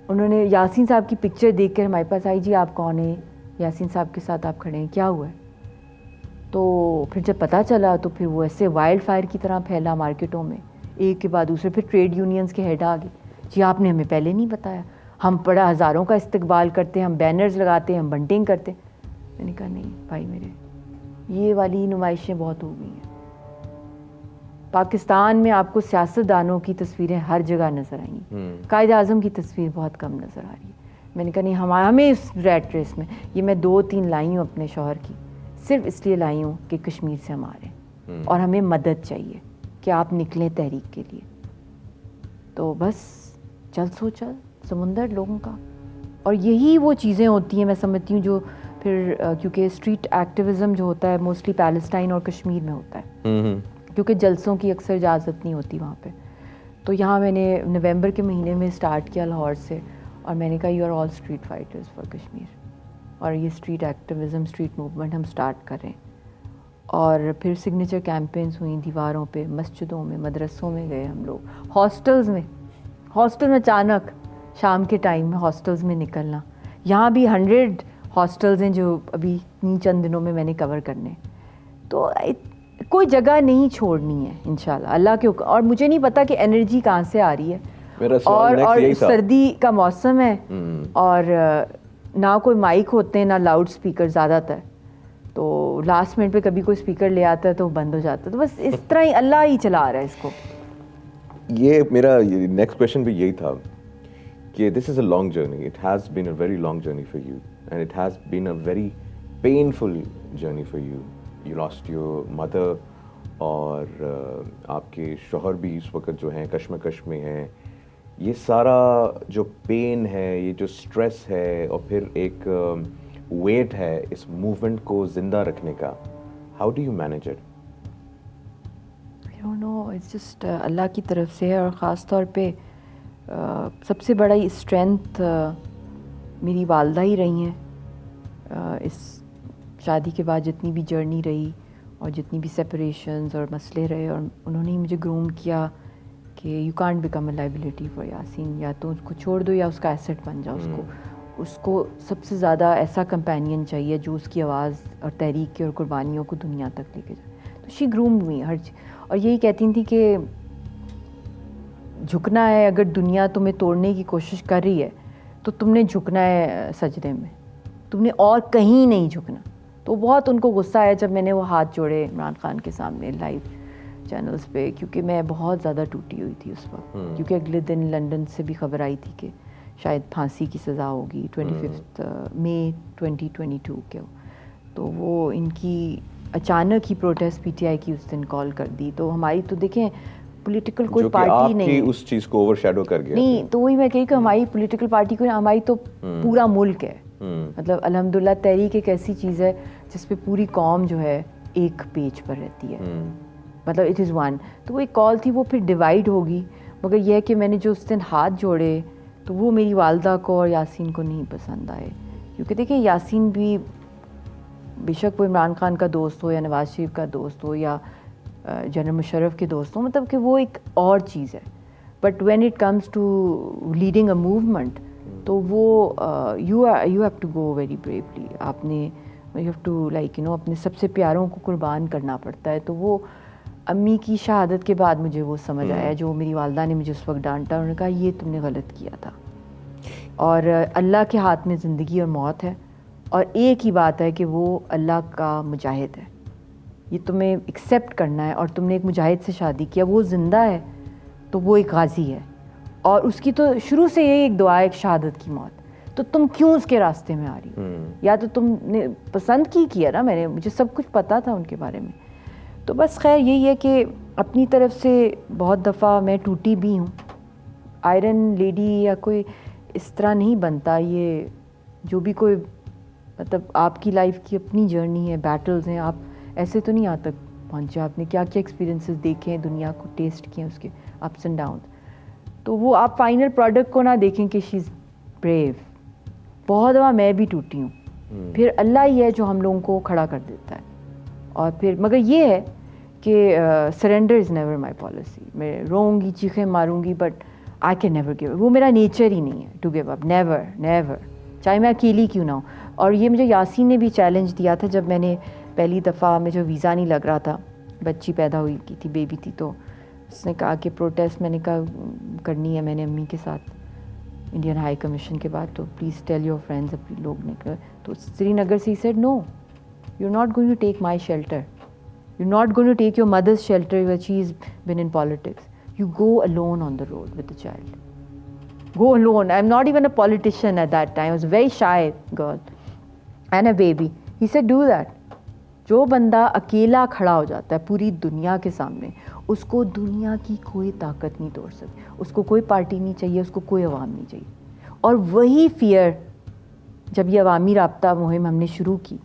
انہوں نے یاسین صاحب کی پکچر دیکھ کر ہمارے پاس آئی, جی آپ کون ہیں, یاسین صاحب کے ساتھ آپ کھڑے ہیں, کیا ہوا ہے؟ تو پھر جب پتہ چلا تو پھر وہ ایسے وائلڈ فائر کی طرح پھیلا مارکیٹوں میں, ایک کے بعد دوسرے. پھر ٹریڈ یونینز کے ہیڈ آ گئے, جی آپ نے ہمیں پہلے نہیں بتایا, ہم بڑا ہزاروں کا استقبال کرتے ہیں, ہم بینرز لگاتے ہیں, ہم بنٹنگ کرتے ہیں. میں نے کہا نہیں بھائی میرے, یہ والی نمائشیں بہت ہو گئی ہیں. پاکستان میں آپ کو سیاستدانوں کی تصویریں ہر جگہ نظر آئیں, قائد اعظم کی تصویر بہت کم نظر آ رہی ہے. میں نے کہا نہیں, ہمیں اس ریٹ ریس میں, یہ میں 2-3 لائی ہوں اپنے شوہر کی, صرف اس لیے لائی ہوں کہ کشمیر سے ہم آ رہے ہیں اور ہمیں مدد چاہیے کہ آپ نکلیں تحریک کے لیے. تو بس چل سو چل سمندر لوگوں کا. اور یہی وہ چیزیں ہوتی ہیں میں سمجھتی ہوں جو پھر, کیونکہ اسٹریٹ ایکٹیویزم جو ہوتا ہے موسٹلی پیلسٹائن اور کشمیر میں ہوتا ہے, کیونکہ جلسوں کی اکثر اجازت نہیں ہوتی وہاں پہ. تو یہاں میں نے نومبر کے مہینے میں اسٹارٹ کیا لاہور سے, اور میں نے کہا you are all street fighters for Kashmir, اور یہ اسٹریٹ ایکٹیویزم, اسٹریٹ موومنٹ ہم اسٹارٹ کریں. اور پھر سگنیچر کیمپینز ہوئیں دیواروں پہ, مسجدوں میں, مدرسوں میں گئے ہم لوگ, ہاسٹل میں اچانک شام کے ٹائم میں ہاسٹلز میں نکلنا. یہاں بھی 100 ہاسٹلز ہیں جو ابھی چند دنوں میں نے کور کرنے. تو کوئی جگہ نہیں چھوڑنی ہے انشاءاللہ اللہ کے حکم. اور مجھے نہیں پتا کہ انرجی کہاں سے آ رہی ہے, اور سردی کا موسم ہے, اور نہ کوئی مائک ہوتے ہیں نہ لاؤڈ اسپیکر زیادہ تر, تو لاسٹ منٹ پہ کبھی کوئی اسپیکر لے آتا ہے تو بند ہو جاتا ہے. تو بس اس طرح ہی اللہ ہی چلا رہا ہے اس کو. یہ میرا نیکسٹ کویشچن بھی یہی تھا کہ this is a long journey, it has been a very long journey for you, and it has been a very painful journey for you. You lost your mother, اور آپ کے شوہر بھی اس وقت جو ہیں کشمکش میں ہیں. یہ سارا جو پین ہے, یہ جو اسٹریس ہے, اور پھر ایک ویٹ ہے اس موومنٹ کو زندہ رکھنے کا, how do you manage it? I don't know, it's just اللہ کی طرف سے ہے. اور خاص طور پہ سب سے بڑا اسٹرینتھ میری والدہ ہی رہی ہیں. اس شادی کے بعد جتنی بھی جرنی رہی اور جتنی بھی سپریشنز اور مسئلے رہے, اور انہوں نے ہی مجھے گروم کیا کہ you can't become a liability for Yasin, یا تو اس کو چھوڑ دو یا اس کا ایسٹ بن جاؤ. اس کو سب سے زیادہ ایسا کمپینین چاہیے جو اس کی آواز اور تحریک کی اور قربانیوں کو دنیا تک لے کے جائے. تو شی گرومڈ می ہر چیز, اور یہی کہتی تھی کہ جھکنا ہے, اگر دنیا تمہیں توڑنے کی کوشش کر رہی ہے تو تم نے جھکنا ہے سجدے میں, تم نے اور کہیں نہیں جھکنا. تو بہت ان کو غصہ آیا جب میں نے وہ ہاتھ جوڑے عمران خان کے سامنے لائیو چینلز پہ, کیونکہ میں بہت زیادہ ٹوٹی ہوئی تھی اس وقت. کیونکہ اگلے دن لنڈن سے بھی خبر آئی تھی کہ شاید پھانسی کی سزا ہوگی 25 مئی 2022 کے. تو وہ ان کی اچانک ہی پروٹیسٹ پی ٹی آئی کی اس دن کال کر دی. تو ہماری تو دیکھیں پولیٹیکل کوئی پارٹی نہیں, اس چیز کو اوور شیڈو کر گیا نہیں. تو وہی میں کہی کہ ہماری پولیٹیکل پارٹی کو, ہماری تو پورا ملک ہے. مطلب الحمدللہ تحریک ایک ایسی چیز ہے جس پہ پوری قوم جو ہے ایک پیج پر رہتی ہے, مطلب اٹ از ون. تو وہ ایک کال تھی, وہ پھر ڈیوائڈ ہوگی. مگر یہ ہے کہ میں نے جو اس دن ہاتھ جوڑے تو وہ میری والدہ کو اور یاسین کو نہیں پسند آئے. کیونکہ دیکھیں یاسین بھی بے شک وہ عمران خان کا دوست ہو یا نواز شریف کا دوست ہو یا جنرل مشرف کے دوست ہوں, مطلب کہ وہ ایک اور چیز ہے. But when it comes to leading a movement تو وہ you have to go very bravely. آپ نے you have to like you know اپنے سب سے پیاروں کو قربان کرنا پڑتا ہے. تو وہ امی کی شہادت کے بعد مجھے وہ سمجھ آیا, جو میری والدہ نے مجھے اس وقت ڈانٹا, انہوں نے کہا یہ تم نے غلط کیا تھا, اور اللہ کے ہاتھ میں زندگی اور موت ہے, اور ایک ہی بات ہے کہ وہ اللہ کا مجاہد ہے. یہ تمہیں ایکسیپٹ کرنا ہے, اور تم نے ایک مجاہد سے شادی کیا, وہ زندہ ہے تو وہ ایک غازی ہے, اور اس کی تو شروع سے یہی ایک دعا ہے، ایک شہادت کی موت. تو تم کیوں اس کے راستے میں آ رہی ہو؟ یا تو تم نے پسند کیا نا، میں نے، مجھے سب کچھ پتا تھا ان کے بارے میں. تو بس خیر یہی ہے کہ اپنی طرف سے بہت دفعہ میں ٹوٹی بھی ہوں. آئرن لیڈی یا کوئی اس طرح نہیں بنتا. یہ جو بھی کوئی مطلب آپ کی لائف کی اپنی جرنی ہے، بیٹلز ہیں، آپ ایسے تو نہیں یہاں تک پہنچے. آپ نے کیا کیا ایکسپیرینسز دیکھے ہیں، دنیا کو ٹیسٹ کیے ہیں، اس کے اپس اینڈ ڈاؤنس. تو وہ آپ فائنل پروڈکٹ کو نہ دیکھیں کہ شی از بریو. بہت دفعہ میں بھی ٹوٹی ہوں. پھر اللہ ہی ہے جو ہم لوگوں کو کھڑا کر دیتا ہے. اور پھر مگر یہ ہے کہ surrender is never my policy. میں روؤں گی، چیخیں ماروں گی، but I can never give. وہ میرا نیچر ہی نہیں ہے to give up. Never never, چاہے میں اکیلی کیوں نہ ہوں. اور یہ مجھے یاسین نے بھی چیلنج دیا تھا جب میں نے پہلی دفعہ میں جو ویزا نہیں لگ رہا تھا، بچی پیدا ہوئی کی تھی، بیبی تھی. تو اس نے کہا کہ پروٹیسٹ، میں نے کہا کرنی ہے میں نے امی کے ساتھ انڈین ہائی کمیشن کے بعد. تو پلیز ٹیل یور فرینڈز. اپنے لوگ نے کہا تو سری نگر سے he said no, you are not going to take my shelter. You are not going to take your mother's shelter where she is been in politics. You go alone on the road with the child. Go alone. I'm not even a politician at that time. I was a very shy girl and a baby. He said, do that. جو بندہ اکیلا کھڑا ہو جاتا ہے پوری دنیا کے سامنے، اس کو دنیا کی کوئی طاقت نہیں توڑ سکتی. اس کو کوئی پارٹی نہیں چاہیے، اس کو کوئی عوام نہیں چاہیے. اور وہی فیئر جب یہ عوامی رابطہ مہم ہم نے شروع کی،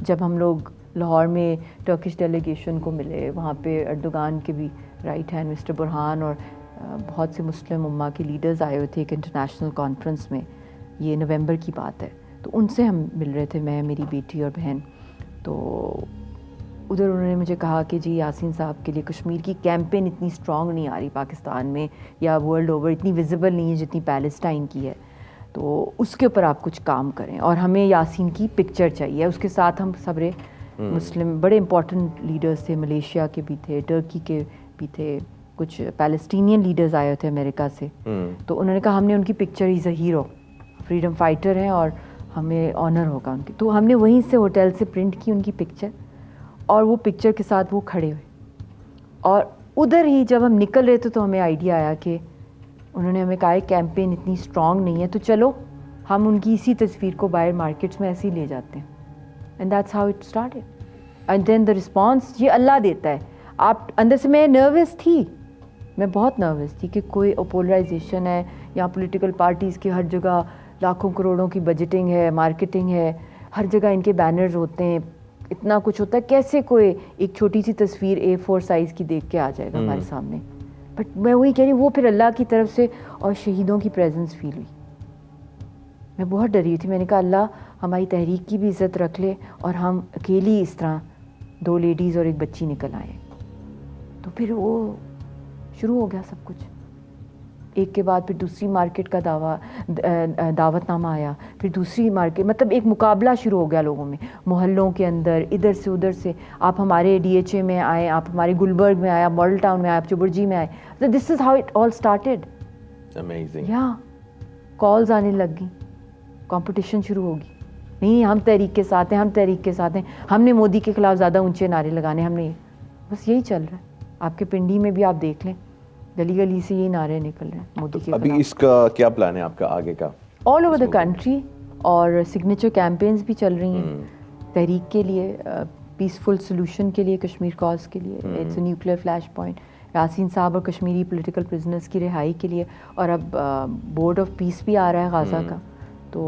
جب ہم لوگ لاہور میں ٹرکش ڈیلیگیشن کو ملے، وہاں پہ اردوغان کے بھی رائٹ ہینڈ مسٹر برہان اور بہت سے مسلم امہ کے لیڈرز آئے ہوئے تھے ایک انٹرنیشنل کانفرنس میں. یہ نومبر کی بات ہے. تو ان سے ہم مل رہے تھے، میں، میری بیٹی اور بہن. تو ادھر انہوں نے مجھے کہا کہ جی یاسین صاحب کے لیے کشمیر کی کیمپین اتنی اسٹرانگ نہیں آ رہی پاکستان میں یا ورلڈ اوور، اتنی ویزیبل نہیں ہے جتنی پیلسٹائن کی ہے. تو اس کے اوپر آپ کچھ کام کریں اور ہمیں یاسین کی پکچر چاہیے. اس کے ساتھ ہم سبرے مسلم بڑے امپورٹنٹ لیڈرز تھے، ملیشیا کے بھی تھے، ٹرکی کے بھی تھے، کچھ پیلسٹینین لیڈرز آئے ہوئے تھے امریکہ سے. تو انہوں نے کہا ہم نے ان کی picture, as a hero, freedom fighter ہیں اور ہمیں آنر ہوگا ان کی. تو ہم نے وہیں سے ہوٹل سے پرنٹ کی ان کی پکچر، اور وہ پکچر کے ساتھ وہ کھڑے ہوئے. اور ادھر ہی جب ہم نکل رہے تھے تو ہمیں آئیڈیا آیا کہ انہوں نے ہمیں کہا کیمپین اتنی اسٹرانگ نہیں ہے، تو چلو ہم ان کی اسی تصویر کو باہر مارکیٹس میں ایسے ہی لے جاتے ہیں. And that's how it started. And then the response یہ اللہ دیتا ہے. آپ اندر سے، میں نروس تھی، میں بہت نروس تھی کہ کوئی پولرائزیشن ہے، یہاں پولیٹیکل پارٹیز کی ہر جگہ لاکھوں کروڑوں کی بجٹنگ ہے، مارکیٹنگ ہے، ہر جگہ ان کے بینرز ہوتے ہیں، اتنا کچھ ہوتا ہے. کیسے کوئی ایک چھوٹی سی تصویر A4 سائز کی دیکھ کے آ جائے گا ہمارے سامنے؟ بٹ میں وہی کہہ رہی ہوں، وہ پھر اللہ کی طرف سے اور شہیدوں کی پریزنس فیل ہوئی. میں بہت ڈری تھی. میں نے کہا اللہ ہماری تحریک کی بھی عزت رکھ لے اور ہم اکیلی اس طرح 2 لیڈیز اور ایک بچی نکل آئے. تو پھر وہ شروع ہو گیا سب کچھ. ایک کے بعد پھر دوسری مارکیٹ کا دعوت نامہ آیا، پھر دوسری مارکیٹ، مطلب ایک مقابلہ شروع ہو گیا لوگوں میں، محلوں کے اندر، ادھر سے ادھر سے. آپ ہمارے DHA میں آئے، آپ ہمارے گلبرگ میں آئے، آپ ماڈل ٹاؤن میں آئے، آپ چبرجی میں آئے. This is how it all started. Amazing. یا کالز آنے لگ گئیں، کمپٹیشن شروع ہوگی. نہیں ہم تحریک کے ساتھ ہیں، ہم تحریک کے ساتھ ہیں، ہم نے مودی کے خلاف زیادہ اونچے نعرے لگانے، ہم نے. بس یہی چل رہا ہے. آپ کے پنڈی میں بھی آپ دیکھ لیں، گلی گلی سے یہ نعرے نکل رہے ہیں مودی کے خلاف. ابھی اس کا کیا پلان ہے آپ کا آگے کا؟ آل اوور دا کنٹری، اور سگنیچر کیمپینز بھی چل رہی ہیں تحریک کے لیے، پیسفل سلوشن کے لیے، کشمیر کاز کے لیے. It's a nuclear flashpoint. Yasin صاحب اور کشمیری پولیٹیکل پرزنرز کی رہائی کے لیے. اور اب بورڈ آف پیس بھی آ رہا ہے غازہ کا، تو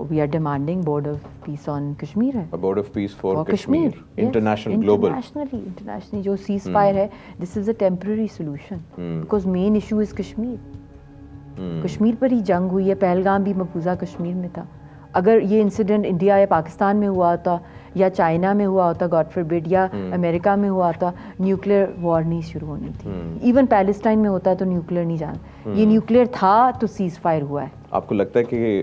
we are demanding board of peace on Kashmir ہے. Board of peace for Kashmir, international, global, internationally جو سیز فائر ہے، this is a temporary solution because main issue is Kashmir. Kashmir پر ہی جنگ ہوئی ہے. پہلگام بھی مقبوضہ کشمیر میں تھا. اگر یہ انسیڈنٹ انڈیا یا پاکستان میں ہوا ہوتا یا چائنا میں ہوا ہوتا، گاڈ فاربڈ، یا امریکہ میں ہوا ہوتا، نیوکلیئر وار نہیں شروع ہونی تھی. ایون پیلسٹائن میں ہوتا تو نیوکلیئر نہیں جانا. یہ نیوکلیئر تھا تو سیز فائر ہوا ہے. آپ کو لگتا ہے کہ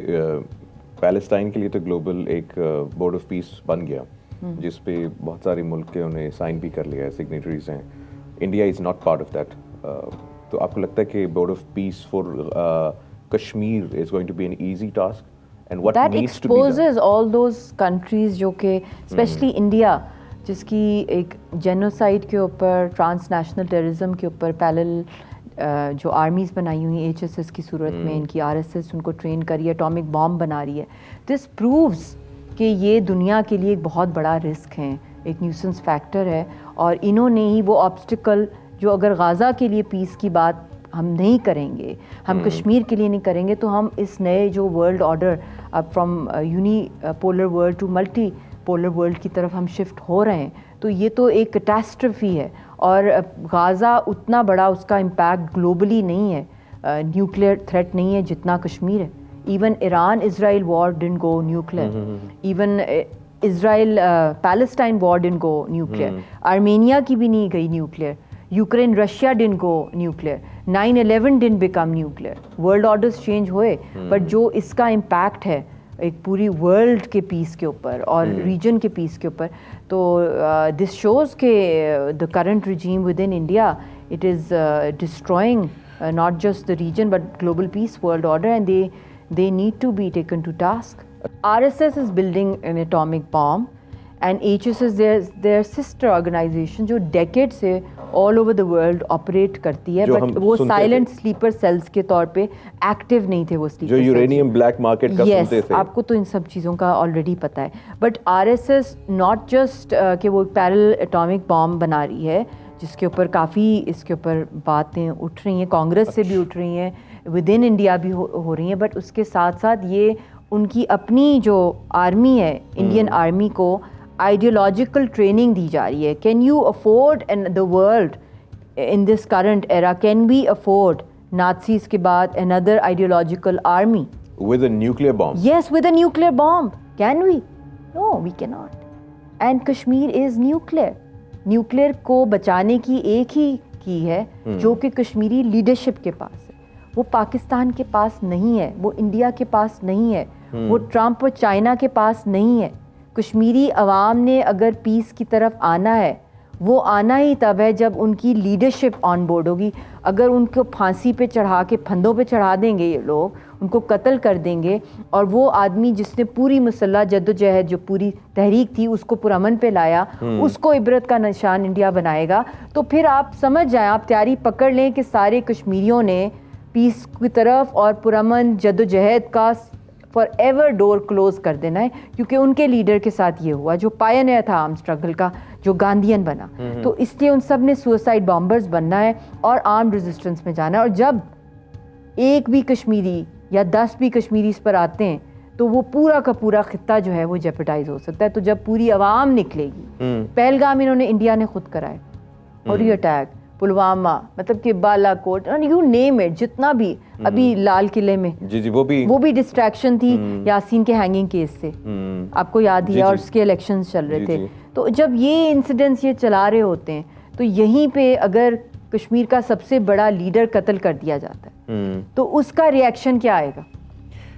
پیلسٹائن کے لیے تو گلوبل ایک بورڈ آف پیس بن گیا جس پہ بہت سارے ملک کے انہیں سائن بھی کر لیا ہے، سگنیٹریز ہیں. India is not part of that. تو آپ کو لگتا ہے کہ board of peace for Kashmir is going to be an easy task? That exposes all those countries جو کہ اسپیشلی انڈیا، جس کی ایک جینوسائڈ کے اوپر، ٹرانس نیشنل ٹیررزم کے اوپر پیرل جو آرمیز بنائی ہوئی ہیں HSS کی صورت میں, ان کی RSS ان کو ٹرین کری ہے, اٹامک بام بنا رہی ہے. دس پرووز کہ یہ دنیا کے لیے ایک بہت بڑا رسک ہے, ایک نیوسنس فیکٹر ہے. اور انہوں نے ہی وہ آبسٹیکل جو اگر غازہ کے لیے پیس کی بات ہم نہیں کریں گے, ہم کشمیر کے لیے نہیں کریں گے, تو ہم اس نئے جو ورلڈ آرڈر اب from unipolar world to multipolar world کی طرف ہم شفٹ ہو رہے ہیں. تو یہ تو ایک کیٹاسٹرفی ہے. اور غازہ اتنا بڑا اس کا امپیکٹ گلوبلی نہیں ہے, نیوکلیئر تھریٹ نہیں ہے جتنا کشمیر ہے. Even Iran Israel war didn't go nuclear, even Israel Palestine war didn't go nuclear, Armenia کی بھی نہیں گئی nuclear, Ukraine Russia didn't go nuclear, 9/11 didn't become nuclear. World orders change ہوئے, بٹ جو اس کا امپیکٹ ہے ایک پوری ورلڈ کے پیس کے اوپر اور ریجن کے پیس کے اوپر, تو دس شوز کہ the current regime with in India it is destroying not just the region but global peace, world order, and they need to be taken to task. RSS is building an atomic bomb and HSS their sister organization جو decades سے all over the world operate کرتی ہے, but وہ silent sleeper cells کے طور پہ active نہیں تھے. وہ جو یورینیم بلیک مارکیٹ کا سنتے تھے. آپ کو تو ان سب چیزوں کا آلریڈی پتہ ہے. بٹ RSS not just کہ وہ پیرل اٹامک بام بنا رہی ہے, جس کے اوپر کافی اس کے اوپر باتیں اٹھ رہی ہیں, کانگریس سے بھی اٹھ رہی ہیں, ود ان انڈیا بھی ہو رہی ہیں, بٹ اس کے ساتھ ساتھ یہ ان کی اپنی جو آرمی ہے, انڈین آرمی کو آئیڈیولوجیکل ٹریننگ دی جا رہی ہے. Can you afford in the world in this current era, can we afford Nazis کے بعد another ideological army with a nuclear bomb? Yes, with a nuclear bomb. Can we? No, we cannot. And Kashmir is nuclear. Nuclear کو بچانے کی ایک ہی کی ہے جو کہ کشمیری لیڈرشپ کے پاس ہے. وہ پاکستان کے پاس نہیں ہے, وہ انڈیا کے پاس نہیں ہے, وہ ٹرمپ اور چائنا کے پاس نہیں ہے. کشمیری عوام نے اگر پیس کی طرف آنا ہے, وہ آنا ہی تب ہے جب ان کی لیڈرشپ آن بورڈ ہوگی. اگر ان کو پھانسی پہ چڑھا کے پھندوں پہ چڑھا دیں گے یہ لوگ, ان کو قتل کر دیں گے, اور وہ آدمی جس نے پوری مسلح جدوجہد جو پوری تحریک تھی اس کو پرامن پہ لایا, اس کو عبرت کا نشان انڈیا بنائے گا, تو پھر آپ سمجھ جائیں, آپ تیاری پکڑ لیں کہ سارے کشمیریوں نے پیس کی طرف اور پرامن جدوجہد کا فار ایور ڈور کلوز کر دینا ہے. کیونکہ ان کے لیڈر کے ساتھ یہ ہوا جو پائنیئر تھا آرم اسٹرگل کا, جو گاندھین بنا. تو اس لیے ان سب نے سوسائڈ بامبرز بننا ہے اور آرمڈ ریزسٹنس میں جانا ہے. اور جب ایک بھی کشمیری یا 10 بھی کشمیری اس پر آتے ہیں تو وہ پورا کا پورا خطہ جو ہے وہ جیپٹائز ہو سکتا ہے. تو جب پوری عوام نکلے گی, پہلگام انہوں نے انڈیا نے خود کرائے, اور یہ اٹیک پلوامہ, مطلب کہ بالا کوٹ, یو نیم اٹ, جتنا بھی ابھی لال قلعے میں وہ بھی ڈسٹریکشن تھی یاسین کے ہینگنگ کیس سے, آپ کو یاد ہی ہے, اور اس کے الیکشنز چل رہے تھے. تو جب یہ انسیڈنٹس یہ چلا رہے ہوتے ہیں, تو یہیں پہ اگر کشمیر کا سب سے بڑا لیڈر قتل کر دیا جاتا ہے تو اس کا ریئیکشن کیا آئے گا؟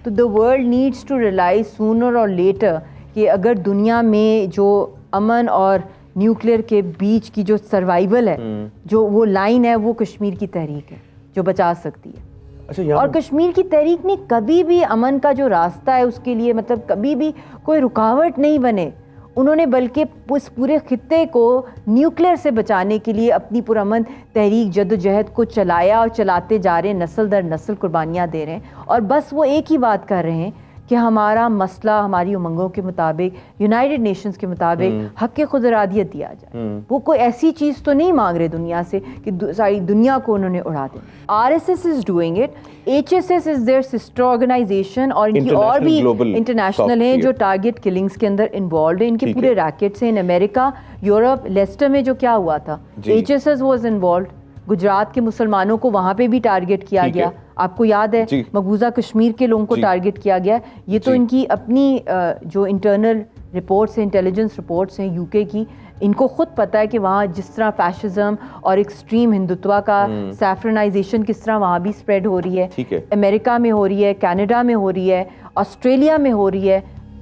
تو the world needs to realise sooner or later کہ اگر دنیا میں جو امن اور نیوکلیئر کے بیچ کی جو سروائیول ہے, جو وہ لائن ہے, وہ کشمیر کی تحریک ہے جو بچا سکتی ہے. اور کشمیر کی تحریک نے کبھی بھی امن کا جو راستہ ہے اس کے لیے, مطلب کبھی بھی کوئی رکاوٹ نہیں بنے. انہوں نے بلکہ اس پورے خطے کو نیوکلیئر سے بچانے کے لیے اپنی پرامن تحریک جدوجہد کو چلایا, اور چلاتے جا رہے ہیں, نسل در نسل قربانیاں دے رہے ہیں. اور بس وہ ایک ہی بات کر رہے ہیں کہ ہمارا مسئلہ ہماری امنگوں کے مطابق, یونائٹڈ نیشنز کے مطابق حق خود ارادیت دیا جائے. وہ کوئی ایسی چیز تو نہیں مانگ رہے دنیا سے کہ ساری دنیا کو انہوں نے اڑا دیا. RSS is doing it, HSS is their sister organisation, اور ان کی اور بھی انٹرنیشنل ہیں جو ٹارگیٹ کلنگز کے اندر انوالوڈ ہیں. ان کے پورے ریکٹس ہیں. ان امریکہ, یورپ, لیسٹر میں جو کیا ہوا تھا, HSS واز انوالوڈ. گجرات کے مسلمانوں کو وہاں پہ بھی ٹارگیٹ کیا گیا, آپ کو یاد ہے, مقبوضہ کشمیر کے لوگوں کو ٹارگیٹ کیا گیا. یہ تو ان کی اپنی جو انٹرنل رپورٹس ہیں, انٹیلیجنس رپورٹس ہیں UK کی, ان کو خود پتہ ہے کہ وہاں جس طرح فیشزم اور ایکسٹریم ہندوتوا کا سیفرنائزیشن کس طرح وہاں بھی اسپریڈ ہو رہی ہے. امریکہ میں ہو رہی ہے, کینیڈا میں ہو رہی ہے, آسٹریلیا میں ہو رہی ہے,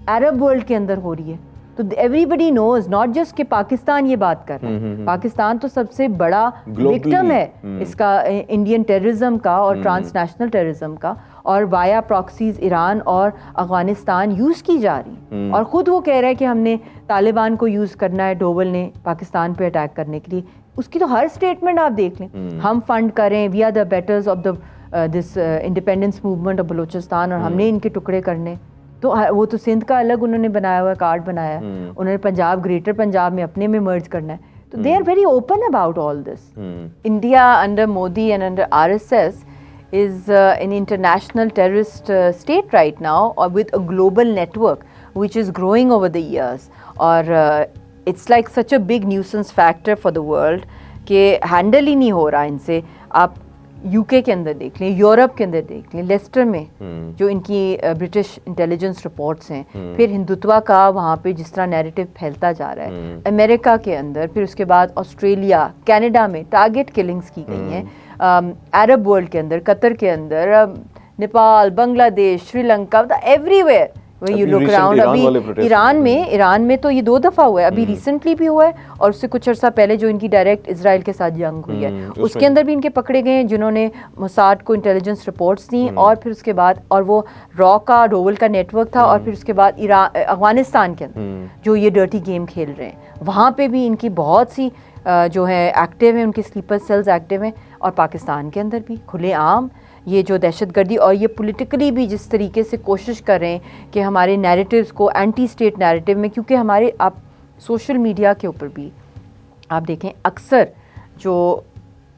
عرب ورلڈ کے اندر ہو رہی ہے. تو everybody knows, not just کہ پاکستان یہ بات کر رہا ہے, پاکستان تو سب سے بڑا وکٹم ہے اس کا, انڈین ٹیررزم کا اور ٹرانس نیشنل ٹیررزم کا. اور وایا پراکسیز ایران اور افغانستان یوز کی جا رہی، اور خود وہ کہہ رہا ہے کہ ہم نے طالبان کو یوز کرنا ہے ڈوول نے پاکستان پہ اٹیک کرنے کے لیے. اس کی تو ہر اسٹیٹمنٹ آپ دیکھ لیں، ہم فنڈ کریں، we are the abettors of the this independence movement of Balochistan, اور ہم نے ان کے ٹکڑے کرنے. تو وہ تو سندھ کا الگ انہوں نے بنایا ہوا ہے، کارڈ بنایا ہے، انہوں نے پنجاب گریٹر پنجاب میں اپنے میں مرج کرنا ہے. تو they are very open about all this. India under Modi and under RSS is an international terrorist state right now, or with a global network which is growing over the years, or it's like such a big nuisance factor for the world کہ handle ہی نہیں ہو رہا ان سے. آپ UK کے اندر دیکھ لیں، Europe کے اندر دیکھ لیں، لیسٹر میں جو ان کی برٹش انٹیلیجنس رپورٹس ہیں، پھر ہندوتوا کا وہاں پہ جس طرح نیریٹو پھیلتا جا رہا ہے، امریکہ کے اندر، پھر اس کے بعد آسٹریلیا، کینیڈا میں ٹارگٹ کلنگز کی گئی ہیں، عرب ورلڈ کے اندر، قطر کے اندر، Nepal, Bangladesh, Sri Lanka, everywhere you look around. ابھی ایران میں تو یہ 2 دفعہ ہوا ہے، ابھی ریسنٹلی بھی ہوا ہے، اور اس سے کچھ عرصہ پہلے جو ان کی ڈائریکٹ اسرائیل کے ساتھ جنگ ہوئی ہے اس کے اندر بھی ان کے پکڑے گئے ہیں جنہوں نے موساد کو انٹیلیجنس رپورٹس دیں، اور پھر اس کے بعد، اور وہ را کا ڈوول کا نیٹ ورک تھا، اور پھر اس کے بعد افغانستان کے اندر جو یہ ڈرٹی گیم کھیل رہے ہیں وہاں پہ بھی ان کی بہت سی جو ہے ایکٹیو ہیں، ان کے سلیپر سیلز ایکٹیو ہیں، اور پاکستان کے اندر بھی کھلے عام یہ جو دہشت گردی، اور یہ پولیٹیکلی بھی جس طریقے سے کوشش کر رہے ہیں کہ ہمارے نیریٹیوز کو اینٹی اسٹیٹ نیریٹیو میں، کیونکہ ہمارے آپ سوشل میڈیا کے اوپر بھی آپ دیکھیں اکثر جو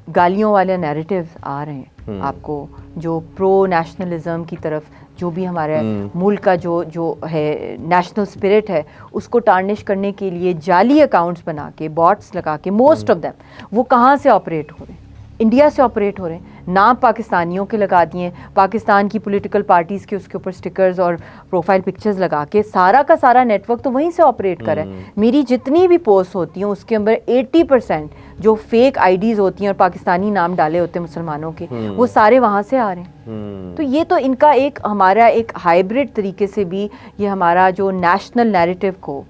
گالیوں والے نیریٹیوز آ رہے ہیں آپ کو، جو پرو نیشنلزم کی طرف، جو بھی ہمارے ملک کا جو ہے نیشنل اسپرٹ ہے اس کو ٹارنش کرنے کے لیے جعلی اکاؤنٹس بنا کے، باٹس لگا کے، موسٹ آف دیم وہ کہاں سے آپریٹ ہو رہے ہیں؟ انڈیا سے آپریٹ ہو رہے ہیں. نام پاکستانیوں کے لگا دیے، پاکستان کی پولیٹیکل پارٹیز کے اس کے اوپر سٹکرز اور پروفائل پکچرز لگا کے، سارا کا سارا نیٹ ورک تو وہیں سے آپریٹ کر رہا ہے. میری جتنی بھی پوسٹ ہوتی ہیں اس کے اندر 80% جو فیک IDs ہوتی ہیں اور پاکستانی نام ڈالے ہوتے ہیں مسلمانوں کے، وہ سارے وہاں سے آ رہے ہیں. تو یہ تو ان کا ایک ہمارا ایک ہائبرڈ طریقے سے بھی یہ ہمارا جو نیشنل نیریٹو کو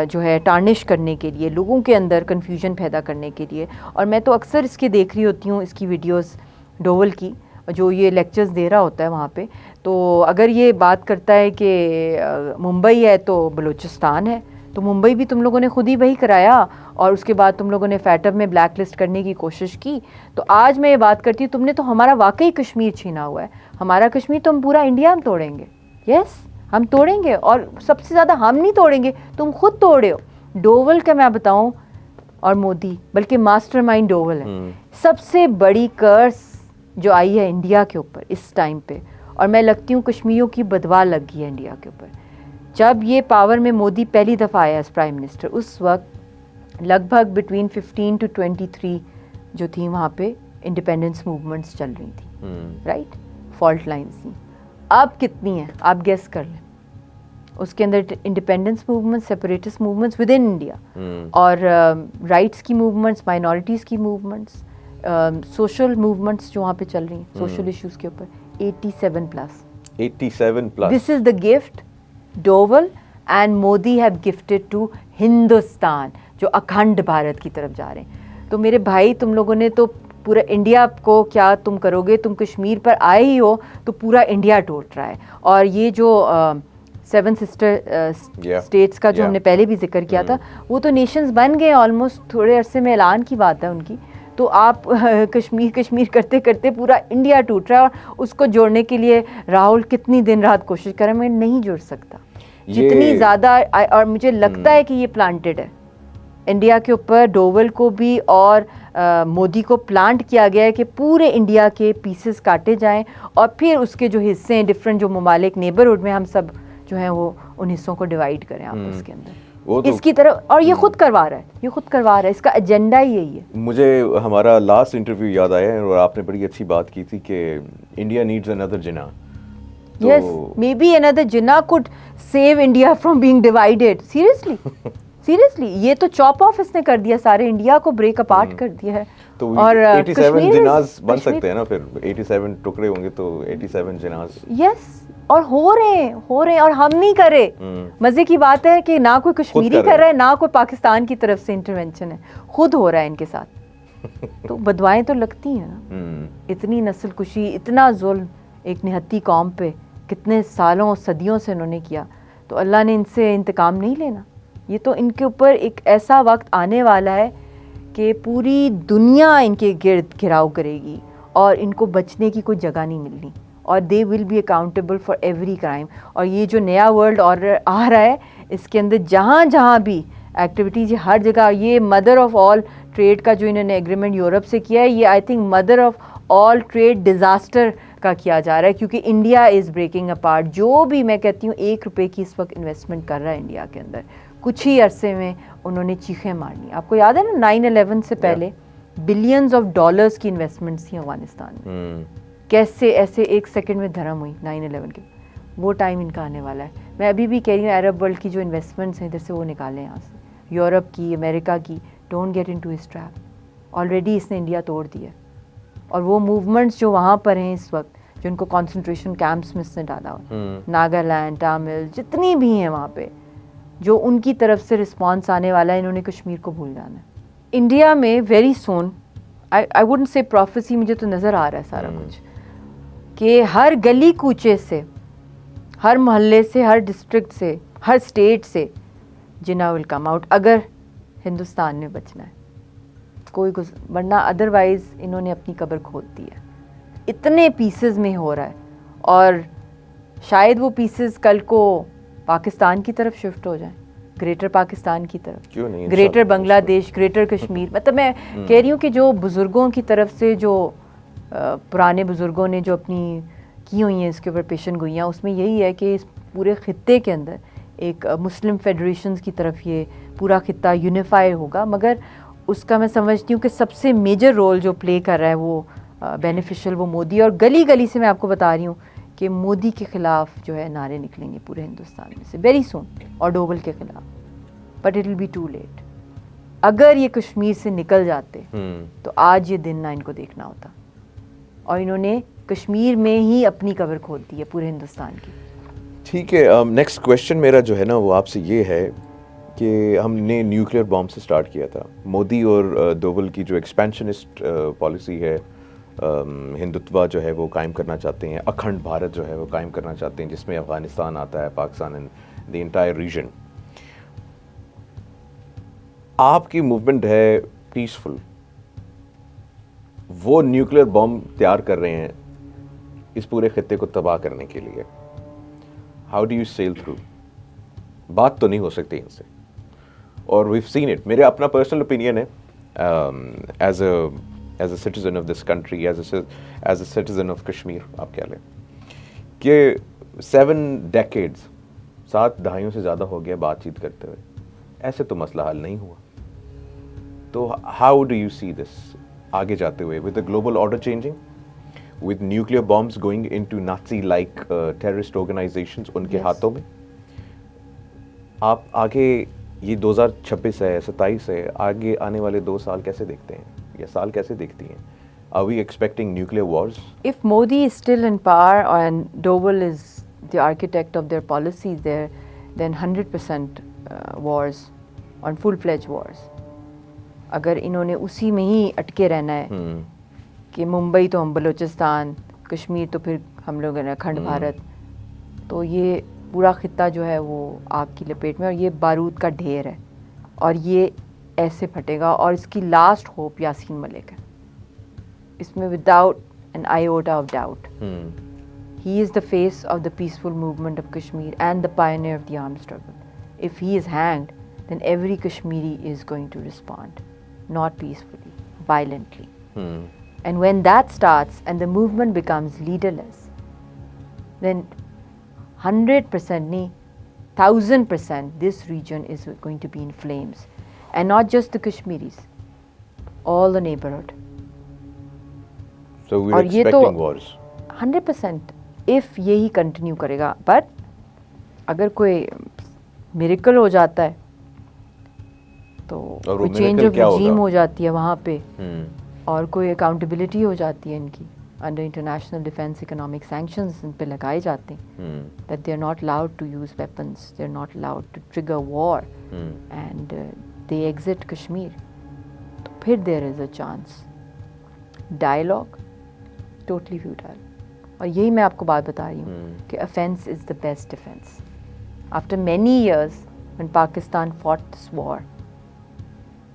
جو ہے ٹارنش کرنے کے لیے، لوگوں کے اندر کنفیوژن پیدا کرنے کے لیے. اور میں تو اکثر اس کے دیکھ رہی ہوتی ہوں، اس کی ویڈیوز ڈوول کی جو یہ لیکچرز دے رہا ہوتا ہے وہاں پہ. تو اگر یہ بات کرتا ہے کہ ممبئی ہے تو بلوچستان ہے، تو ممبئی بھی تم لوگوں نے خود ہی وہی کرایا، اور اس کے بعد تم لوگوں نے فیٹب میں بلیک لسٹ کرنے کی کوشش کی. تو آج میں یہ بات کرتی ہوں، تم نے تو ہمارا واقعی کشمیر چھینا ہوا ہے. ہمارا کشمیر تو ہم پورا انڈیا ہم توڑیں گے. یس ہم توڑیں گے، اور سب سے زیادہ ہم نہیں توڑیں گے، تم خود توڑے ہو. ڈوول کا میں بتاؤں، اور مودی، بلکہ ماسٹر مائنڈ ڈوول ہے. سب سے بڑی کرس جو آئی ہے انڈیا کے اوپر اس ٹائم پہ، اور میں لگتی ہوں کشمیریوں کی بدوا لگ گئی ہے انڈیا کے اوپر. جب یہ پاور میں مودی پہلی دفعہ آیا ایز پرائم منسٹر، اس وقت لگ بھگ بٹوین 15 to 23 جو تھیں وہاں پہ انڈیپینڈنس موومنٹس چل رہی تھیں، رائٹ، فالٹ لائنس تھیں. اب کتنی ہیں آپ گیس کر لیں. اس کے اندر independence movement, separatist movements within India, اور رائٹس کی موومنٹس، مائنورٹیز کی موومنٹس، سوشل موومنٹس جو وہاں پہ چل رہی ہیں سوشل ایشوز کے اوپر، 87+. This is the gift Doval and Modi have gifted to Hindustan, جو اکھنڈ بھارت کی طرف جا رہے ہیں. تو میرے بھائی تم لوگوں نے تو پورا انڈیا کو کیا تم کرو گے؟ تم کشمیر پر آئے ہی ہو تو پورا انڈیا ٹوٹ رہا ہے. اور یہ جو 7 سسٹر اسٹیٹس کا جو ہم نے پہلے بھی ذکر کیا تھا، وہ تو نیشنز بن گئے آلموسٹ، تھوڑے عرصے میں اعلان کی بات ہے ان کی. تو آپ کشمیر کرتے کرتے پورا انڈیا ٹوٹ رہا ہے، اور اس کو جوڑنے کے لیے راہل کتنی دن رات کوشش کر رہے ہیں، میں نہیں جوڑ سکتا جتنی زیادہ. اور مجھے لگتا ہے کہ یہ پلانٹڈ ہے انڈیا کے اوپر. ڈوول کو بھی اور مودی کو پلانٹ کیا گیا ہے کہ پورے انڈیا کے پیسز کاٹے جائیں، اور پھر اس کے جو حصے ہیں ڈفرینٹ جو ممالک نیبرہڈ میں، ہم سب جو ہیں وہ ان حصوں کو ڈیوائڈ کریں آپس کے اندر اس کی طرف. اور یہ خود کروا رہا ہے، اس کا ایجنڈا ہی یہی ہے. مجھے ہمارا لاسٹ انٹرویو یاد آیا ہے، اور آپ نے بڑی اچھی بات کی تھی کہ India needs another Jinnah. Yes, maybe another Jinnah could save India from being divided. Seriously, یہ تو چاپ آف اس نے کر دیا، سارے انڈیا کو بریک اپارٹ کر دیا ہے. تو 87 جناز بن سکتے ہیں نا، پھر 87 ٹکڑے ہوں گے تو 87 جناز. یس، اور ہو رہے ہیں، اور ہم نہیں کرے. مزے کی بات ہے کہ نہ کوئی کشمیری کر رہا ہے، نہ کوئی پاکستان کی طرف سے انٹرونشن ہے، خود ہو رہا ہے ان کے ساتھ. تو بدوائیں تو لگتی ہیں نا. اتنی نسل کشی، اتنا ظلم، ایک نہتی قوم پہ کتنے سالوں صدیوں سے انہوں نے کیا, تو اللہ نے ان سے انتقام نہیں لینا. یہ تو ان کے اوپر ایک ایسا وقت آنے والا ہے کہ پوری دنیا ان کے گرد گھراؤ کرے گی اور ان کو بچنے کی کوئی جگہ نہیں ملنی, اور they will be accountable for every crime. اور یہ جو نیا ورلڈ آرڈر آ رہا ہے اس کے اندر جہاں جہاں بھی ایکٹیویٹیز, یہ ہر جگہ, یہ مدر آف آل ٹریڈ کا جو انہوں نے ایگریمنٹ یورپ سے کیا ہے, یہ I think mother of all trade disaster کا کیا جا رہا ہے, کیونکہ انڈیا از بریکنگ اپارٹ. جو بھی میں کہتی ہوں 1 روپے کی اس وقت انویسٹمنٹ کر رہا ہے انڈیا کے اندر, کچھ ہی عرصے میں انہوں نے چیخیں مارنی. آپ کو یاد ہے نا 9/11 سے پہلے بلینز آف ڈالرز کی انویسٹمنٹس تھیں افغانستان میں, کیسے ایسے 1 سیکنڈ میں دھرم ہوئی 9/11 کے. وہ ٹائم ان کا آنے والا ہے. میں ابھی بھی کہہ رہی ہوں عرب ورلڈ کی جو انویسٹمنٹس ہیں ادھر سے وہ نکالیں یہاں سے, یورپ کی, امریکہ کی. Don't get into his trap. Already اس نے انڈیا توڑ دیا, اور وہ موومنٹس جو وہاں پر ہیں اس وقت, جو ان کو کانسنٹریشن کیمپس میں اس نے ڈالا ہوا, ناگالینڈ, تامل, جتنی بھی ہیں وہاں پہ, جو ان کی طرف سے رسپانس آنے والا ہے, انہوں نے کشمیر کو بھول جانا ہے. انڈیا میں ویری سون, آئی ووڈنٹ سے پروفیسی, مجھے تو نظر آ رہا ہے سارا کچھ, کہ ہر گلی کوچے سے, ہر محلے سے, ہر ڈسٹرکٹ سے, ہر اسٹیٹ سے جناح ول کم آؤٹ, اگر ہندوستان میں بچنا ہے کوئی ورنہ ادروائز انہوں نے اپنی قبر کھود دی ہے. اتنے پیسز میں ہو رہا ہے, اور شاید وہ پیسز کل کو پاکستان کی طرف شفٹ ہو جائیں, گریٹر پاکستان کی طرف, گریٹر بنگلہ دیش, گریٹر کشمیر. مطلب میں کہہ رہی ہوں کہ جو بزرگوں کی طرف سے, جو پرانے بزرگوں نے جو اپنی کی ہوئی ہیں اس کے اوپر پیشن گوئیاں, اس میں یہی ہے کہ اس پورے خطے کے اندر ایک مسلم فیڈریشنز کی طرف یہ پورا خطہ یونیفائی ہوگا. مگر اس کا میں سمجھتی ہوں کہ سب سے میجر رول جو پلے کر رہا ہے وہ بینیفیشل وہ مودی. اور گلی گلی سے میں آپ کو بتا رہی ہوں کہ مودی کے خلاف جو ہے نعرے نکلیں گے پورے ہندوستان میں سے ویری سون, اور ڈوبل کے خلاف. But it will be too late. اگر یہ کشمیر سے نکل جاتے تو آج یہ دن نہ ان کو دیکھنا ہوتا, اور انہوں نے کشمیر میں ہی اپنی قبر کھود دی ہے پورے ہندوستان کی. ٹھیک ہے, نیکسٹ کویشچن میرا جو ہے نا وہ آپ سے یہ ہے کہ ہم نے نیوکلیئر بامب سے سٹارٹ کیا تھا. مودی اور دوول کی جو ایکسپینشنسٹ پالیسی ہے, ہندوتوا جو ہے وہ قائم کرنا چاہتے ہیں, اکھنڈ بھارت جو ہے وہ قائم کرنا چاہتے ہیں, جس میں افغانستان آتا ہے, Pakistan and the entire region. آپ کی موومنٹ ہے پیسفل, وہ نیوکلیئر بام تیار کر رہے ہیں اس پورے خطے کو تباہ کرنے کے لیے. How do you sail through? بات تو نہیں ہو سکتی ان سے, اور ویو سین اٹ. میرے اپنا پرسنل اوپینین ہے as a citizen of this country, as a citizen of Kashmir, آپ کہہ لیں کہ 7 ڈیکیڈز 7 دہائیوں سے زیادہ ہو گیا بات چیت کرتے ہوئے, ایسے تو مسئلہ حل نہیں ہوا. تو ہاؤ ڈو یو سی دس آگے جاتے ہوئے with the global order changing, with nuclear bombs going into Nazi-like terrorist organizations ان کے ہاتھوں میں؟ آپ آگے یہ 2026 ہے, 27 ہے, آگے آنے والے 2 سال کیسے دیکھتے ہیں, یا سال کیسے دیکھتی ہیں؟ Are we expecting nuclear wars? If Modi is still in power and Doval is the architect of their policies there, then 100% wars, on full-fledged wars. اگر انہوں نے اسی میں ہی اٹکے رہنا ہے کہ ممبئی تو ہم بلوچستان, کشمیر تو پھر ہم لوگ ہیں اکھنڈ بھارت, تو یہ پورا خطہ جو ہے وہ آگ کی لپیٹ میں, اور یہ بارود کا ڈھیر ہے, اور یہ ایسے پھٹے گا. اور اس کی لاسٹ ہوپ یاسین ملک ہے, اس میں without an iota of doubt. He is the face of the peaceful movement of Kashmir and the pioneer of the arm struggle. If he is hanged then every Kashmiri is going to respond, not peacefully, violently. And when that starts and the movement becomes leaderless, then 100% nahi, 1000% this region is going to be in flames. And not just the Kashmiris, all the neighborhood. So we're expecting wars. 100% if yehi continue karega. But agar koi miracle ho jata hai, تو کوئی change of رجیم ہو جاتی ہے وہاں پہ, اور کوئی accountability ہو جاتی ہے ان کی under international defence economic sanctions ان پہ لگائے جاتے ہیں, that they are not allowed to use weapons, they are not allowed to trigger war, and they exit Kashmir. تو پھر there is a chance. Dialogue totally futile. اور یہی میں آپ کو بات بتا رہی ہوں کہ offense is the best defense. After many years when Pakistan fought this war,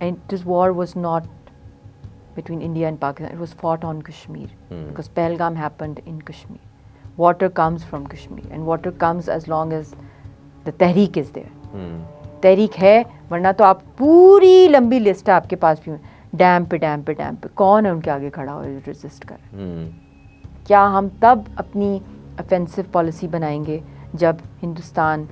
and this war was not between India and Pakistan, it was fought on Kashmir because Pahalgam happened in Kashmir. Water comes from Kashmir and water comes as long as the Tehreek is there. تحریک ہے, ورنہ تو آپ پوری لمبی list ہے آپ کے پاس بھی, ڈیم پہ ڈیم پہ ڈیم پہ, کون ہے ان کے آگے کھڑا ہو ریزسٹ کر. کیا ہم تب اپنی افینسو پالیسی بنائیں گے جب ہندوستان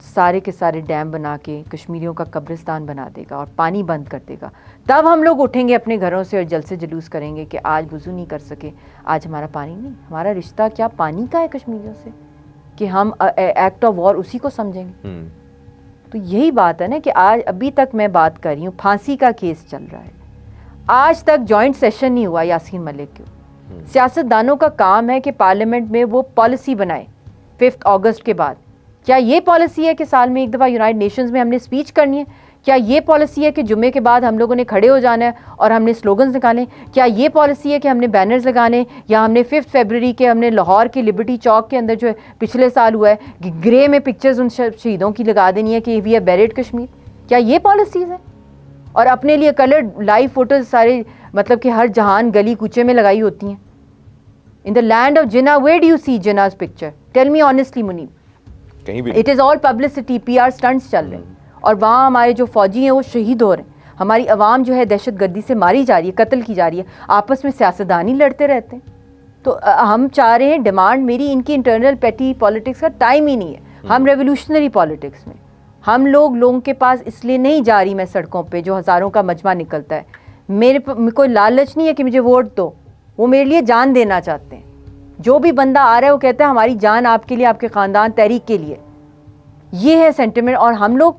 سارے کے سارے ڈیم بنا کے کشمیریوں کا قبرستان بنا دے گا اور پانی بند کر دے گا, تب ہم لوگ اٹھیں گے اپنے گھروں سے اور جلد سے جلوس کریں گے کہ آج وضو نہیں کر سکے, آج ہمارا پانی نہیں. ہمارا رشتہ کیا پانی کا ہے کشمیریوں سے کہ ہم ایکٹ آف وار اسی کو سمجھیں گے؟ تو یہی بات ہے نا کہ آج ابھی تک میں بات کر رہی ہوں, پھانسی کا کیس چل رہا ہے, آج تک جوائنٹ سیشن نہیں ہوا یاسین ملک کو. سیاست دانوں کا کام ہے کہ پارلیمنٹ میں وہ پالیسی بنائے 5 اگست کے بعد. کیا یہ پالیسی ہے کہ سال میں ایک دفعہ یونائٹڈ نیشنز میں ہم نے اسپیچ کرنی ہے؟ کیا یہ پالیسی ہے کہ جمعے کے بعد ہم لوگوں نے کھڑے ہو جانا ہے اور ہم نے سلوگنز نکالے؟ کیا یہ پالیسی ہے کہ ہم نے بینرز لگانے, یا ہم نے 5 فیبرری کے ہم نے لاہور کے لبرٹی چوک کے اندر جو پچھلے سال ہوا ہے گرے میں پکچرز ان شہیدوں کی لگا دینی ہے کہ وی ہیو بیریڈ کشمیر؟ کیا یہ پالیسیز ہیں؟ اور اپنے لیے کلرڈ لائیو فوٹوز سارے مطلب کہ ہر جہان گلی کوچے میں لگائی ہوتی ہیں. In the land of Jinnah, where do you see Jinnah's picture? Tell me honestly, Munib. کہیں بھی It is all publicity, PR stunts چل رہے ہیں, اور وہاں ہمارے جو فوجی ہیں وہ شہید ہو رہے ہیں, ہماری عوام جو ہے دہشت گردی سے ماری جا رہی ہے, قتل کی جا رہی ہے, آپس میں سیاستدان ہی لڑتے رہتے ہیں. تو ہم چاہ رہے ہیں, ڈیمانڈ میری ان کی انٹرنل پیٹی پالیٹکس کا ٹائم ہی نہیں ہے. ہم ریولیوشنری پالیٹکس میں, ہم لوگوں کے پاس اس لیے نہیں جا رہی میں سڑکوں پہ جو ہزاروں کا مجمع نکلتا ہے, میرے کوئی لالچ نہیں ہے کہ مجھے ووٹ دو, وہ میرے لیے جان دینا چاہتے ہیں. جو بھی بندہ آ رہا ہے وہ کہتا ہے ہماری جان آپ کے لیے, آپ کے خاندان تحریک کے لیے. یہ ہے سینٹیمنٹ. اور ہم لوگ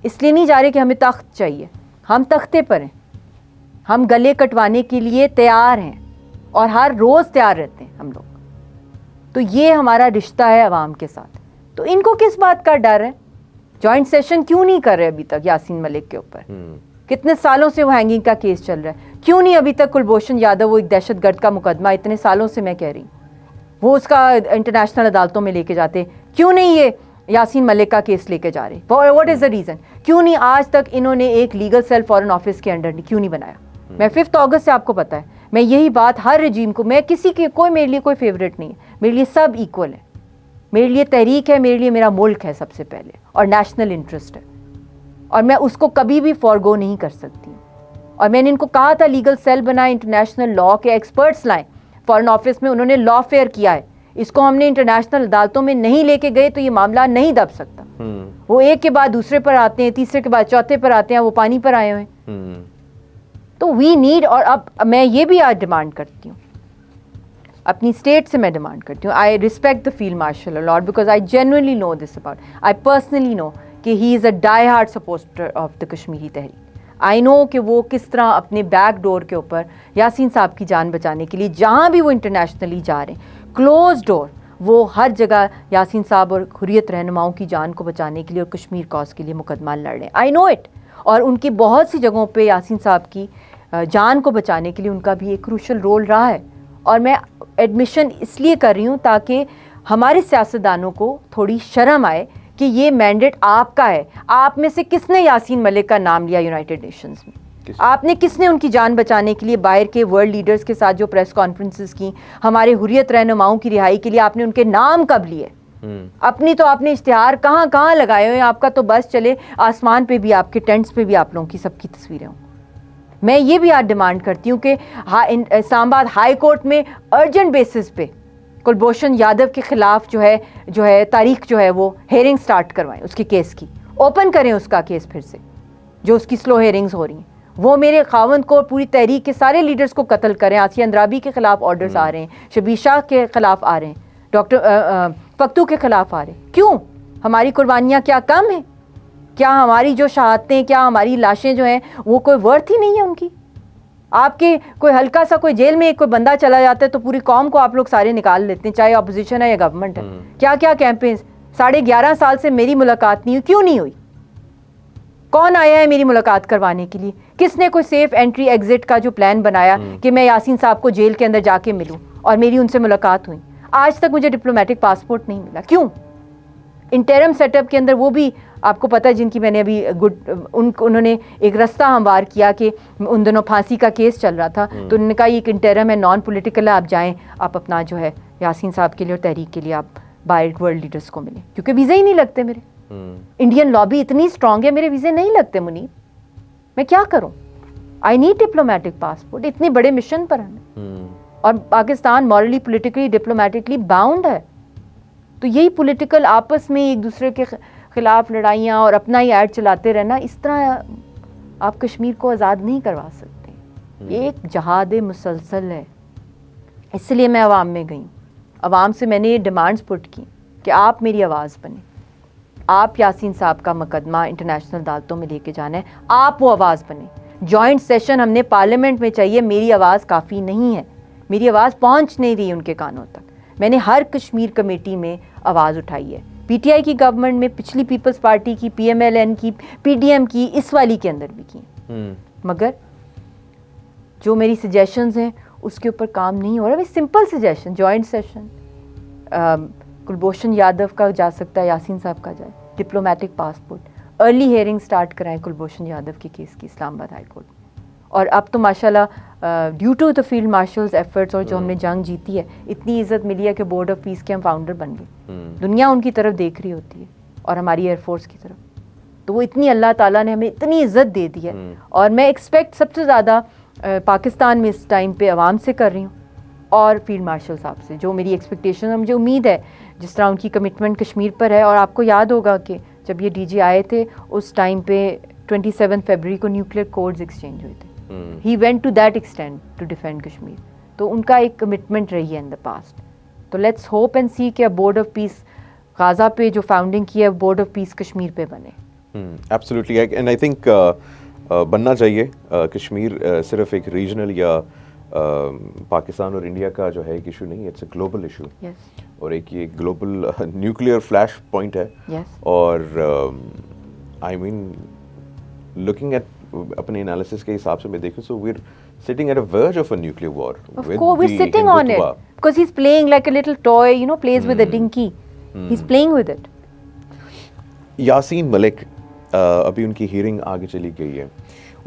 اس لیے نہیں جا رہے کہ ہمیں تخت چاہیے, ہم تختے پر ہیں, ہم گلے کٹوانے کے لیے تیار ہیں اور ہر روز تیار رہتے ہیں ہم لوگ. تو یہ ہمارا رشتہ ہے عوام کے ساتھ. تو ان کو کس بات کا ڈر ہے؟ جوائنٹ سیشن کیوں نہیں کر رہے ابھی تک یاسین ملک کے اوپر؟ کتنے سالوں سے وہ ہینگنگ کا کیس چل رہا ہے, کیوں نہیں ابھی تک کلبھوشن یادو, وہ ایک دہشت گرد کا مقدمہ اتنے سالوں سے میں کہہ رہی ہوں, وہ اس کا انٹرنیشنل عدالتوں میں لے کے جاتے, کیوں نہیں یہ یاسین ملک کا کیس لے کے جا رہے؟ What is the reason? کیوں نہیں آج تک انہوں نے ایک لیگل سیل فارن آفس کے انڈر کیوں نہیں بنایا؟ میں 5 اگست سے آپ کو پتا ہے میں یہی بات ہر رجیم کو, میں کسی کے کوئی میرے لیے کوئی فیوریٹ نہیں ہے, میرے لیے سب ایکول ہیں. میرے لیے تحریک ہے, میرے لیے میرا ملک ہے سب سے پہلے, اور نیشنل انٹرسٹ ہے, اور میں اس کو کبھی بھی فارگو نہیں کر سکتی. اور میں نے ان کو کہا تھا لیگل سیل بنائیں, انٹرنیشنل لا کے ایکسپرٹس لائیں فارن آفس میں, انہوں نے لا فیئر کیا ہے. اس کو ہم نے انٹرنیشنل عدالتوں میں نہیں لے کے گئے تو یہ معاملہ نہیں دب سکتا. وہ ایک کے بعد دوسرے پر آتے ہیں, تیسرے کے بعد چوتھے پر آتے ہیں, وہ پانی پر آئے ہوئے ہیں. تو وی نیڈ, اور اب میں یہ بھی آج ڈیمانڈ کرتی ہوں, اپنی اسٹیٹ سے میں ڈیمانڈ کرتی ہوں, I respect the field marshal a lot because I genuinely know this about, I personally know کہ he is a die hard supporter of the Kashmiri تحریک. آئی نو کہ وہ کس طرح اپنے بیک ڈور کے اوپر یاسین صاحب کی جان بچانے کے لیے جہاں بھی وہ انٹرنیشنلی جا رہے ہیں, کلوز ڈور, وہ ہر جگہ یاسین صاحب اور حریت رہنماؤں کی جان کو بچانے کے لیے اور کشمیر کاز کے لیے مقدمہ لڑ رہے ہیں. آئی نو اٹ. اور ان کی بہت سی جگہوں پہ یاسین صاحب کی جان کو بچانے کے لیے ان کا بھی ایک کروشل رول رہا ہے. اور میں ایڈمیشن اس لیے کر رہی ہوں تاکہ ہمارے سیاستدانوں کو تھوڑی شرم آئے کہ یہ مینڈیٹ آپ کا ہے. آپ میں سے کس نے یاسین ملک کا نام لیا یونائٹڈ نیشنز میں؟ آپ نے کس نے ان کی جان بچانے کے لیے باہر کے ورلڈ لیڈرز کے ساتھ جو پریس کانفرنسز کی, ہمارے حریت رہنماؤں کی رہائی کے لیے آپ نے ان کے نام کب لیے؟ اپنی تو آپ نے اشتہار کہاں کہاں لگائے ہوئے ہیں, آپ کا تو بس چلے آسمان پہ بھی, آپ کے ٹینٹس پہ بھی آپ لوگوں کی سب کی تصویریں ہوں. میں یہ بھی آج ڈیمانڈ کرتی ہوں کہ اسلام آباد ہائی کورٹ میں ارجنٹ بیسس پہ کلبھوشن یادو کے خلاف جو ہے تاریخ جو ہے وہ ہیئرنگ سٹارٹ کروائیں, اس کے کیس کی اوپن کریں اس کا کیس پھر سے, جو اس کی سلو ہیئرنگز ہو رہی ہیں. وہ میرے خاوند کو, پوری تحریک کے سارے لیڈرز کو قتل کریں. آسیہ اندرابی کے خلاف آرڈرز آ رہے ہیں, شبیر شاہ کے خلاف آ رہے ہیں, ڈاکٹر فختو کے خلاف آ رہے ہیں. کیوں؟ ہماری قربانیاں کیا کم ہیں؟ کیا ہماری جو شہادتیں, کیا ہماری لاشیں جو ہیں وہ کوئی ورتھ ہی نہیں ہے ان کی؟ آپ کے کوئی ہلکا سا کوئی جیل میں کوئی بندہ چلا جاتا ہے تو پوری قوم کو آپ لوگ سارے نکال لیتے ہیں, چاہے اپوزیشن ہے یا گورنمنٹ ہے. کیا کیا کیمپینز, 11.5 سال سے میری ملاقات نہیں ہوئی, کیوں نہیں ہوئی؟ کون آیا ہے میری ملاقات کروانے کے لیے؟ کس نے کوئی سیف انٹری ایگزٹ کا جو پلان بنایا کہ میں یاسین صاحب کو جیل کے اندر جا کے ملوں اور میری ان سے ملاقات ہوئی؟ آج تک مجھے ڈپلومیٹک پاسپورٹ نہیں ملا. کیوں؟ انٹرم سیٹ اپ کے اندر وہ بھی آپ کو پتہ ہے جن کی میں نے ابھی انہوں نے ایک رستہ ہموار کیا کہ ان دنوں پھانسی کا کیس چل رہا تھا تو انہوں نے کہا یہ ایک انٹرم ہے، نان پولیٹیکل ہے، آپ جائیں، آپ اپنا جو ہے یاسین صاحب کے لیے اور تحریک کے لیے آپ باہر ورلڈ لیڈرس کو ملیں، کیونکہ ویزے ہی نہیں لگتے میرے. انڈین لابی اتنی اسٹرانگ ہے، میرے ویزے نہیں لگتے منیب. میں کیا کروں؟ I need diplomatic passport. اتنے بڑے مشن پر ہمیں، اور Pakistan morally politically diplomatically bound ہے. تو یہی پولیٹیکل آپس میں ایک دوسرے کے خلاف لڑائیاں اور اپنا ہی ایڈ چلاتے رہنا، اس طرح آپ کشمیر کو آزاد نہیں کروا سکتے. یہ ایک جہاد مسلسل ہے. اس لیے میں عوام میں گئی. عوام سے میں نے یہ ڈیمانڈز پٹ کی کہ آپ میری آواز بنیں. آپ یاسین صاحب کا مقدمہ انٹرنیشنل عدالتوں میں لے کے جانا ہے، آپ وہ آواز بنیں. جوائنٹ سیشن ہم نے پارلیمنٹ میں چاہیے. میری آواز کافی نہیں ہے، میری آواز پہنچ نہیں رہی ان کے کانوں تک. میں نے ہر کشمیر کمیٹی میں آواز اٹھائی ہے، پی ٹی آئی کی گورنمنٹ میں، پچھلی پیپلز پارٹی کی، پی ایم ایل این کی، پی ڈی ایم کی، اس والی کے اندر بھی کی. مگر جو میری سجیشنز ہیں اس کے اوپر کام نہیں ہو رہا. Simple suggestion, joint session, Kulbhushan Yadav کا جا سکتا ہے، یاسین صاحب کا جائے. Diplomatic passport, early hearing start کرائیں کلبھوشن یادو کے کیس کی اسلام آباد ہائی کورٹ. اور اب تو ماشاءاللہ due to the field marshal's efforts اور جو ہم نے جنگ جیتی ہے، اتنی عزت ملی ہے کہ بورڈ آف پیس کے ہم فاؤنڈر بن گئے. دنیا ان کی طرف دیکھ رہی ہوتی ہے اور ہماری ایئر فورس کی طرف. تو وہ اتنی اللہ تعالیٰ نے ہمیں اتنی عزت دے دی ہے. اور میں ایکسپیکٹ سب سے زیادہ پاکستان میں اس ٹائم پہ عوام سے کر رہی ہوں اور فیلڈ مارشل صاحب سے. جو میری ایکسپیکٹیشن ہے، مجھے امید ہے جس طرح ان کی کمٹمنٹ کشمیر پر ہے. اور آپ کو یاد ہوگا کہ جب یہ ڈی جی آئے تھے اس ٹائم پہ 27 فیبروری کو نیوکلیئر کوڈز ایکسچینج ہوئے تھے. He went to that extent to defend Kashmir. تو ان کا ایک کمٹمنٹ رہی ہے ان دا پاسٹ. تو لیٹس ہوپ اینڈ سی کہ بورڈ آف پیس غازہ پہ جو فاؤنڈنگ کی ہے، بورڈ آف پیس کشمیر پہ بنے. ایبسلیٹلی. اینڈ آئی تھنک بننا چاہیے. کشمیر صرف ایک ریجنل یا پاکستان اور انڈیا کا جو ہے ایک ایشو نہیں، اٹس اے گلوبل ایشو. اور ایک یہ گلوبل نیوکلیئر فلیش پوائنٹ ہے. اور آئی مین لوکنگ ایٹ اپنے انالیسس کے حساب سے میں دیکھوں سو where sitting at a verge of a nuclear war. Of course, we're sitting on it because he's playing like a little toy, you know, plays with a dinky. He's playing with it. Yasin Malik ابھی ان کی hearing آگے چلی گئی ہے.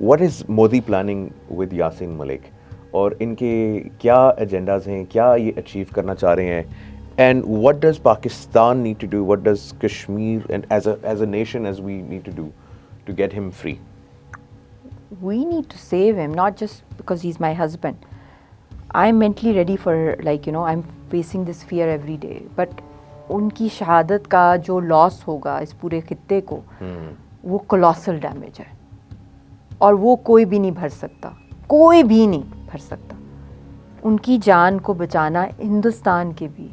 What is Modi planning with Yasin Malik? اور ان کے کیا ایجنڈاز ہیں، کیا یہ اچیو کرنا چاہ رہے ہیں؟ And what does Pakistan need to do? What does Kashmir and as a nation as we need to do to get him free? We need to save him, not just because he's my husband. I'm mentally ready for, like, you know, I'm facing this fear every day. But ان کی شہادت کا جو لاس ہوگا اس پورے خطے کو، وہ کولوسل damage ہے اور وہ کوئی بھی نہیں بھر سکتا، کوئی بھی نہیں بھر سکتا. ان کی جان کو بچانا ہندوستان کے بھی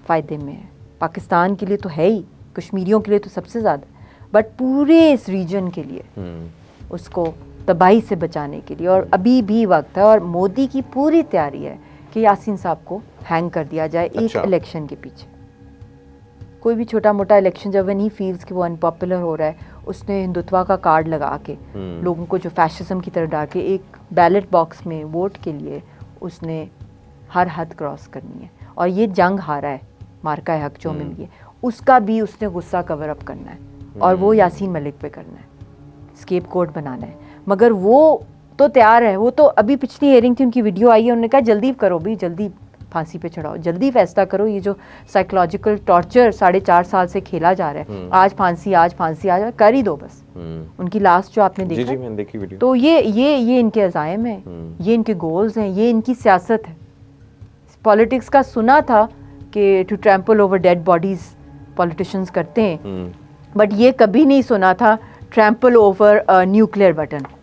فائدے میں ہے. پاکستان کے لیے تو ہے ہی، کشمیریوں کے لیے تو سب سے زیادہ، بٹ پورے اس ریجن کے لیے اس کو تباہی سے بچانے کے لیے. اور ابھی بھی وقت ہے اور مودی کی پوری تیاری ہے کہ یاسین صاحب کو ہینگ کر دیا جائے ایک الیکشن کے پیچھے. کوئی بھی چھوٹا موٹا الیکشن جب نہیں فیلز کہ وہ انپاپولر ہو رہا ہے، اس نے ہندوتوا کا کارڈ لگا کے لوگوں کو جو فیشزم کی طرف ڈال کے ایک بیلٹ باکس میں ووٹ کے لیے اس نے ہر حد کراس کرنی ہے. اور یہ جنگ ہارا ہے، مارکا حق جو ہمیں ملی ہے، اس کا بھی اس نے غصہ کور اپ کرنا ہے اور وہ یاسین ملک پہ کرنا ہے، اسکیپ کوڈ بنانا ہے. مگر وہ تو تیار ہے. وہ تو ابھی پچھلی ہیئرنگ تھی، ان کی ویڈیو آئی ہے، انہوں نے کہا جلدی کرو بھی، جلدی پھانسی پہ چڑھاؤ، جلدی فیصلہ کرو. یہ جو سائیکولوجیکل ٹارچر 4.5 سال سے کھیلا جا رہا ہے، آج پھانسی آج پھانسی آج کر ہی دو بس. ان کی لاسٹ جو آپ نے دیکھا، تو یہ ان کے عزائم ہیں، یہ ان کے گولز ہیں، یہ ان کی سیاست ہے. پالیٹکس کا سنا تھا کہ to trample over dead bodies politicians کرتے ہیں، بٹ یہ کبھی نہیں سنا تھا ٹریمپل اوور نیوکلیئر بٹن.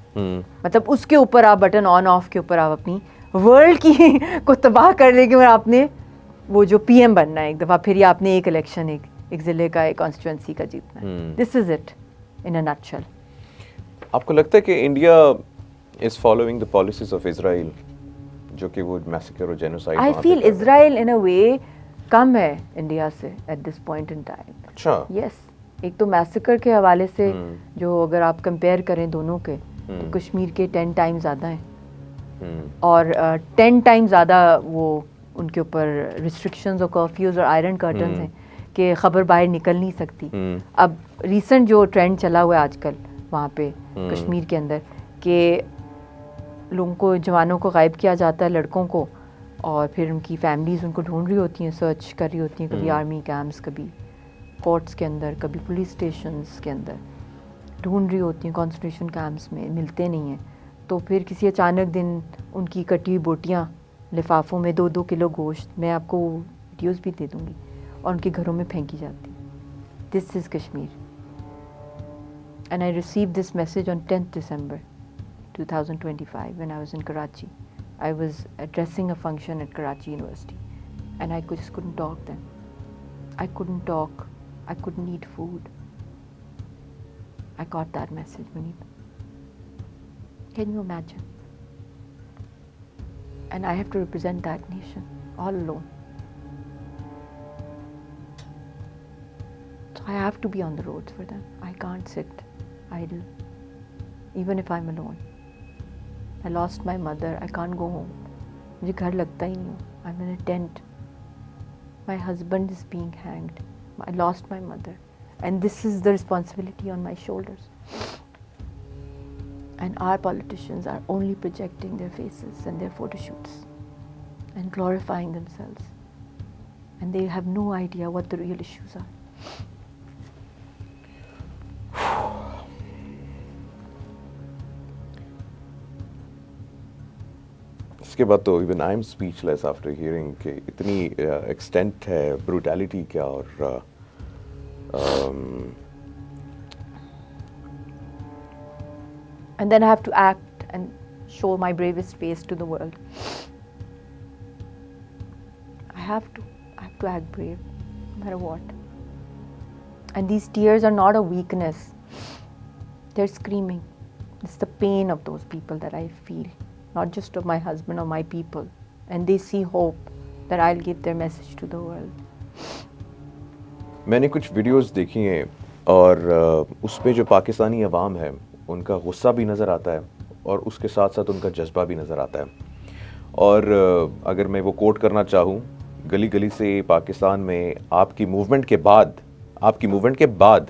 مطلب اس کے اوپر آپ بٹن آن آف کے اوپر آپ اپنی ورلڈ کی کو تباہ کر لیں گے اور آپ نے وہ جو پی ایم بننا ہے ایک دفعہ، پھر یہ آپ نے ایک الیکشن ایک ضلع کا ایک کانسٹیچوئنسی کا جیتنا ہے. This is it in a nutshell. آپ کو لگتا ہے کہ India is following the policies of Israel, جو کہ وہ میسیکر اور جینوسائیڈ؟ آئی فیل اسرائیل ان اے وے کم ہے انڈیا سے at this point in time. اچھا. یس. ایک تو میسیکر کے حوالے سے جو اگر آپ کمپیئر کریں دونوں کے تو کشمیر کے 10 ٹائم زیادہ ہیں اور 10 ٹائم زیادہ وہ ان کے اوپر ریسٹرکشنز اور کرفیوز اور آئرن کرٹنز ہیں کہ خبر باہر نکل نہیں سکتی. اب ریسنٹ جو ٹرینڈ چلا ہوا ہے آج کل وہاں پہ کشمیر کے اندر کہ لوگوں کو جوانوں کو غائب کیا جاتا ہے لڑکوں کو اور پھر ان کی فیملیز ان کو ڈھونڈ رہی ہوتی ہیں, سرچ کر رہی ہوتی ہیں, کبھی آرمی کیمپس, کبھی کورٹس کے اندر, کبھی پولیس اسٹیشنز کے اندر ڈھونڈ رہی ہوتی ہیں, کنسنٹریشن کیمپس میں ملتے نہیں ہیں. تو پھر کسی اچانک دن ان کی کٹی ہوئی بوٹیاں لفافوں میں 2-2 کلو گوشت, میں آپ کو ویڈیوز بھی دے دوں گی, اور ان کے گھروں میں پھینکی جاتی. This is Kashmir. And I receive this message on 10th December 2025 when I was in Karachi. I was addressing a function at Karachi University and I just couldn't talk then. I couldn't talk. I couldn't eat food. I got that message, Muneeb. Can you imagine? And I have to represent that nation all alone. So I have to be on the roads for them. I can't sit idle, even if I'm alone. I lost my mother. I can't go home. مجھے گھر لگتا ہی نہیں. I'm in a tent. My husband is being hanged. I lost my mother. And this is the responsibility on my shoulders. And our politicians are only projecting their faces and their photo shoots and glorifying themselves. And they have no idea what the real issues are. اس کے بعد تو even I am speech less after hearing کہ اتنی extent ہے brutality کیا. اور And then I have to act and show my bravest face to the world. I have to act brave, no matter what. And these tears are not a weakness. They're screaming. It's the pain of those people that I feel, not just of my husband or my people. And they see hope that I'll give their message to the world. میں نے کچھ videos دیکھی ہیں اور اس پہ جو پاکستانی عوام ہے ان کا غصہ بھی نظر آتا ہے اور اس کے ساتھ ساتھ ان کا جذبہ بھی نظر آتا ہے. اور اگر میں وہ کوٹ کرنا چاہوں, گلی گلی سے پاکستان میں آپ کی موومنٹ کے بعد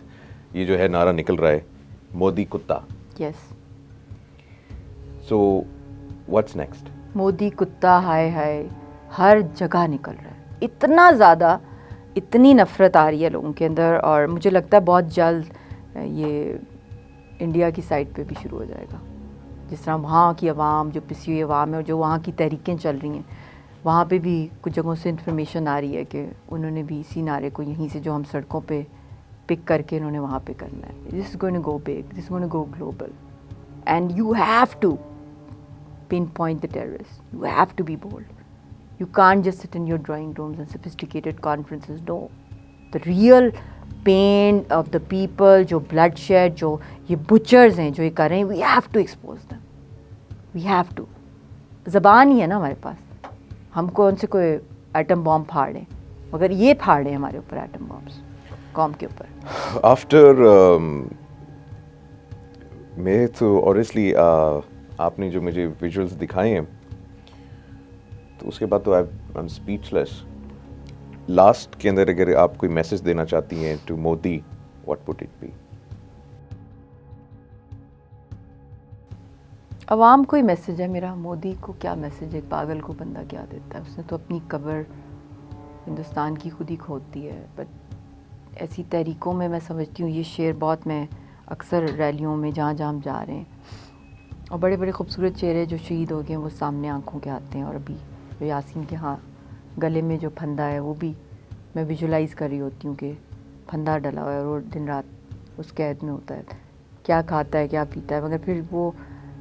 یہ جو ہے نعرہ نکل رہا ہے, مودی کتا. Yes. So what's next? Modi کتا ہائے ہائے ہر جگہ نکل رہا ہے. اتنا زیادہ, اتنی نفرت آ رہی ہے لوگوں کے اندر, اور مجھے لگتا ہے بہت جلد یہ انڈیا کی سائڈ پہ بھی شروع ہو جائے گا. جس طرح وہاں کی عوام جو پسی ہوئی عوام ہے اور جو وہاں کی تحریکیں چل رہی ہیں, وہاں پہ بھی کچھ جگہوں سے انفارمیشن آ رہی ہے کہ انہوں نے بھی اسی نعرے کو یہیں سے جو ہم سڑکوں پہ پک کر کے انہوں نے وہاں پہ کرنا ہے. This is going to go big, this is going to go global, and you have to pinpoint the terrorists. You have to be bold. You can't just sit in your drawing rooms and sophisticated conferences. No. The real pain of the people, جو bloodshed, جو یہ butchers ہیں جو یہ کر رہے ہیں, we have to expose them. We have to. زبان ہی ہے نا ہمارے پاس, ہم کون سے کوئی ایٹم بام پھاڑ لیں, مگر یہ پھاڑ لیں ہمارے اوپر ایٹم بامس قوم کے اوپر. آفٹر میں تو اوبویسلی آپ نے جو مجھے ویژولس دکھائے ہیں تو اس کے بعد تو I am speechless. Last کے اندر اگر آپ کوئی میسج دینا چاہتی ہیں to Modi, what would it be? عوام کو ہی میسج ہے میرا. مودی کو کیا میسج ہے؟ پاگل کو بندہ کیا دیتا ہے؟ اس نے تو اپنی قبر ہندوستان کی خود ہی کھود دی ہے. بٹ ایسی تحریکوں میں سمجھتی ہوں یہ شعر بہت, میں اکثر ریلیوں میں جہاں جہاں ہم جا رہے ہیں اور بڑے بڑے خوبصورت چہرے جو شہید ہو گئے ہیں وہ سامنے آنکھوں کے آتے ہیں, اور ابھی جو یاسین کے ہاں گلے میں جو پھندا ہے وہ بھی میں ویژولائز کر رہی ہوتی ہوں کہ پھندا ڈلا ہوا ہے اور وہ دن رات اس قید میں ہوتا ہے, کیا کھاتا ہے کیا پیتا ہے. مگر پھر وہ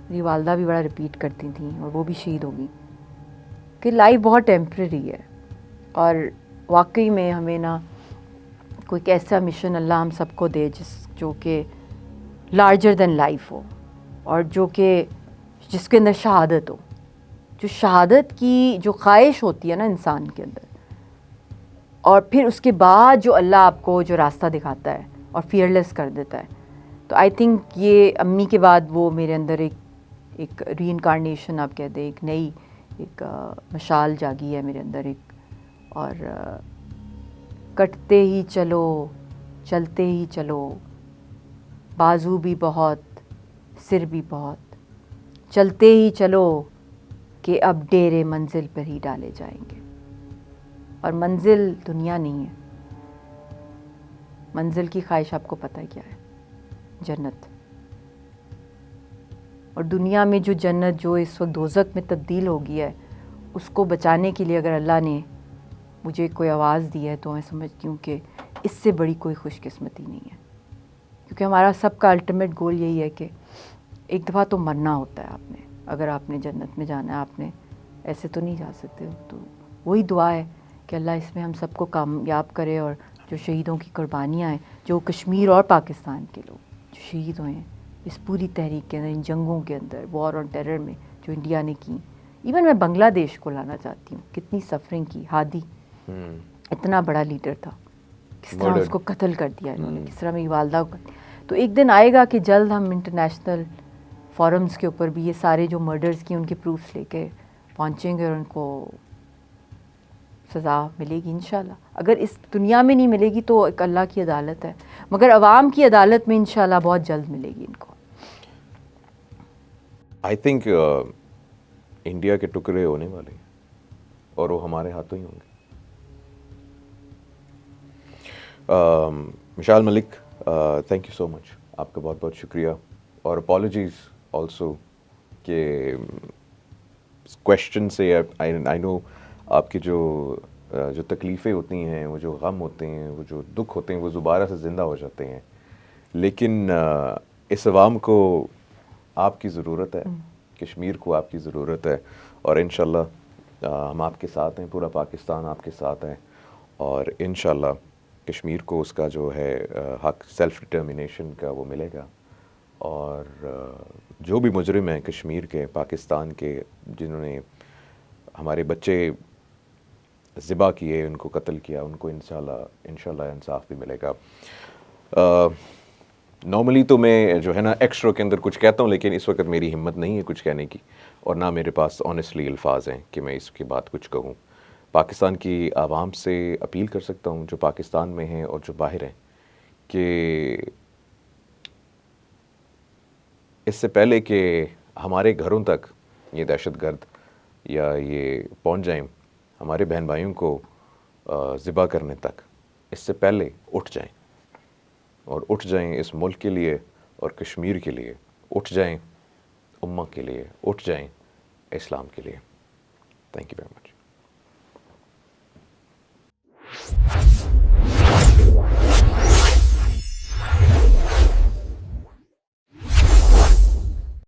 میری والدہ بھی بڑا رپیٹ کرتی تھیں اور وہ بھی شہید ہو گئی کہ لائف بہت ٹیمپریری ہے. اور واقعی میں ہمیں نا کوئی ایسا مشن اللہ ہم سب کو دے جو کہ لارجر دین لائف ہو, اور جو کہ جس کے اندر شہادت ہو, جو شہادت کی جو خواہش ہوتی ہے نا انسان کے اندر, اور پھر اس کے بعد جو اللہ آپ کو جو راستہ دکھاتا ہے اور فیئرلیس کر دیتا ہے. تو آئی تھنک یہ امی کے بعد وہ میرے اندر ایک ری انکارنیشن آپ کہہ دیں, ایک نئی ایک مشال جاگی ہے میرے اندر ایک. اور کٹتے ہی چلو چلتے ہی چلو, بازو بھی بہت سر بھی بہت, چلتے ہی چلو کہ اب ڈیرے منزل پر ہی ڈالے جائیں گے. اور منزل دنیا نہیں ہے, منزل کی خواہش آپ کو پتہ کیا ہے؟ جنت. اور دنیا میں جو جنت جو اس وقت دوزخ میں تبدیل ہو گیا ہے, اس کو بچانے کے لیے اگر اللہ نے مجھے کوئی آواز دی ہے تو میں سمجھتی ہوں کہ اس سے بڑی کوئی خوش قسمتی نہیں ہے. کیونکہ ہمارا سب کا الٹیمیٹ گول یہی ہے کہ ایک دفعہ تو مرنا ہوتا ہے آپ نے, اگر آپ نے جنت میں جانا ہے, آپ نے ایسے تو نہیں جا سکتے. تو وہی دعا ہے کہ اللہ اس میں ہم سب کو کامیاب کرے, اور جو شہیدوں کی قربانیاں ہیں, جو کشمیر اور پاکستان کے لوگ جو شہید ہوئے ہیں اس پوری تحریک کے اندر, ان جنگوں کے اندر, وار آن ٹیرر میں جو انڈیا نے کی. ایون میں بنگلہ دیش کو لانا چاہتی ہوں, کتنی سفرنگ کی. ہادی اتنا بڑا لیڈر تھا, کس طرح اس کو قتل کر دیا انہوں نے, کس طرح میری والدہ کو. تو ایک دن آئے گا کہ جلد ہم انٹرنیشنل فورمز کے اوپر بھی یہ سارے جو مرڈرز کی ان کے پروفس لے کے پہنچیں گے, اور ان کو سزا ملے گی انشاءاللہ. اگر اس دنیا میں نہیں ملے گی تو ایک اللہ کی عدالت ہے, مگر عوام کی عدالت میں انشاءاللہ بہت جلد ملے گی ان کو. آئی تھنک انڈیا کے ٹکڑے ہونے والے ہیں اور وہ ہمارے ہاتھوں ہی ہوں گے. مشال ملک, تھینک یو سو مچ, آپ کا بہت بہت شکریہ. اور اپالوجیز آلسو کہ کویشچن سے آئی نو آپ کی جو تکلیفیں ہوتی ہیں, وہ جو غم ہوتے ہیں, وہ جو دکھ ہوتے ہیں, وہ دوبارہ سے زندہ ہو جاتے ہیں. لیکن اس عوام کو آپ کی ضرورت ہے, کشمیر کو آپ کی ضرورت ہے, اور انشاءاللہ ہم آپ کے ساتھ ہیں, پورا پاکستان آپ کے ساتھ ہے, اور انشاءاللہ کشمیر کو اس کا جو ہے حق سیلف ڈٹرمنیشن کا وہ ملے گا. اور جو بھی مجرم ہیں کشمیر کے, پاکستان کے, جنہوں نے ہمارے بچے ذبح کیے, ان کو قتل کیا, ان کو انشاءاللہ انصاف بھی ملے گا. نارملی تو میں جو ہے نا ایکسٹرا کے اندر کچھ کہتا ہوں, لیکن اس وقت میری ہمت نہیں ہے کچھ کہنے کی, اور نہ میرے پاس آنیسٹلی الفاظ ہیں کہ میں اس کے بعد کچھ کہوں. پاکستان کی عوام سے اپیل کر سکتا ہوں, جو پاکستان میں ہیں اور جو باہر ہیں, کہ اس سے پہلے کہ ہمارے گھروں تک یہ دہشت گرد یا یہ پہنچ جائیں, ہمارے بہن بھائیوں کو ذبح کرنے تک, اس سے پہلے اٹھ جائیں, اور اٹھ جائیں اس ملک کے لیے اور کشمیر کے لیے, اٹھ جائیں امہ کے لیے, اٹھ جائیں اسلام کے لیے. Thank you very much.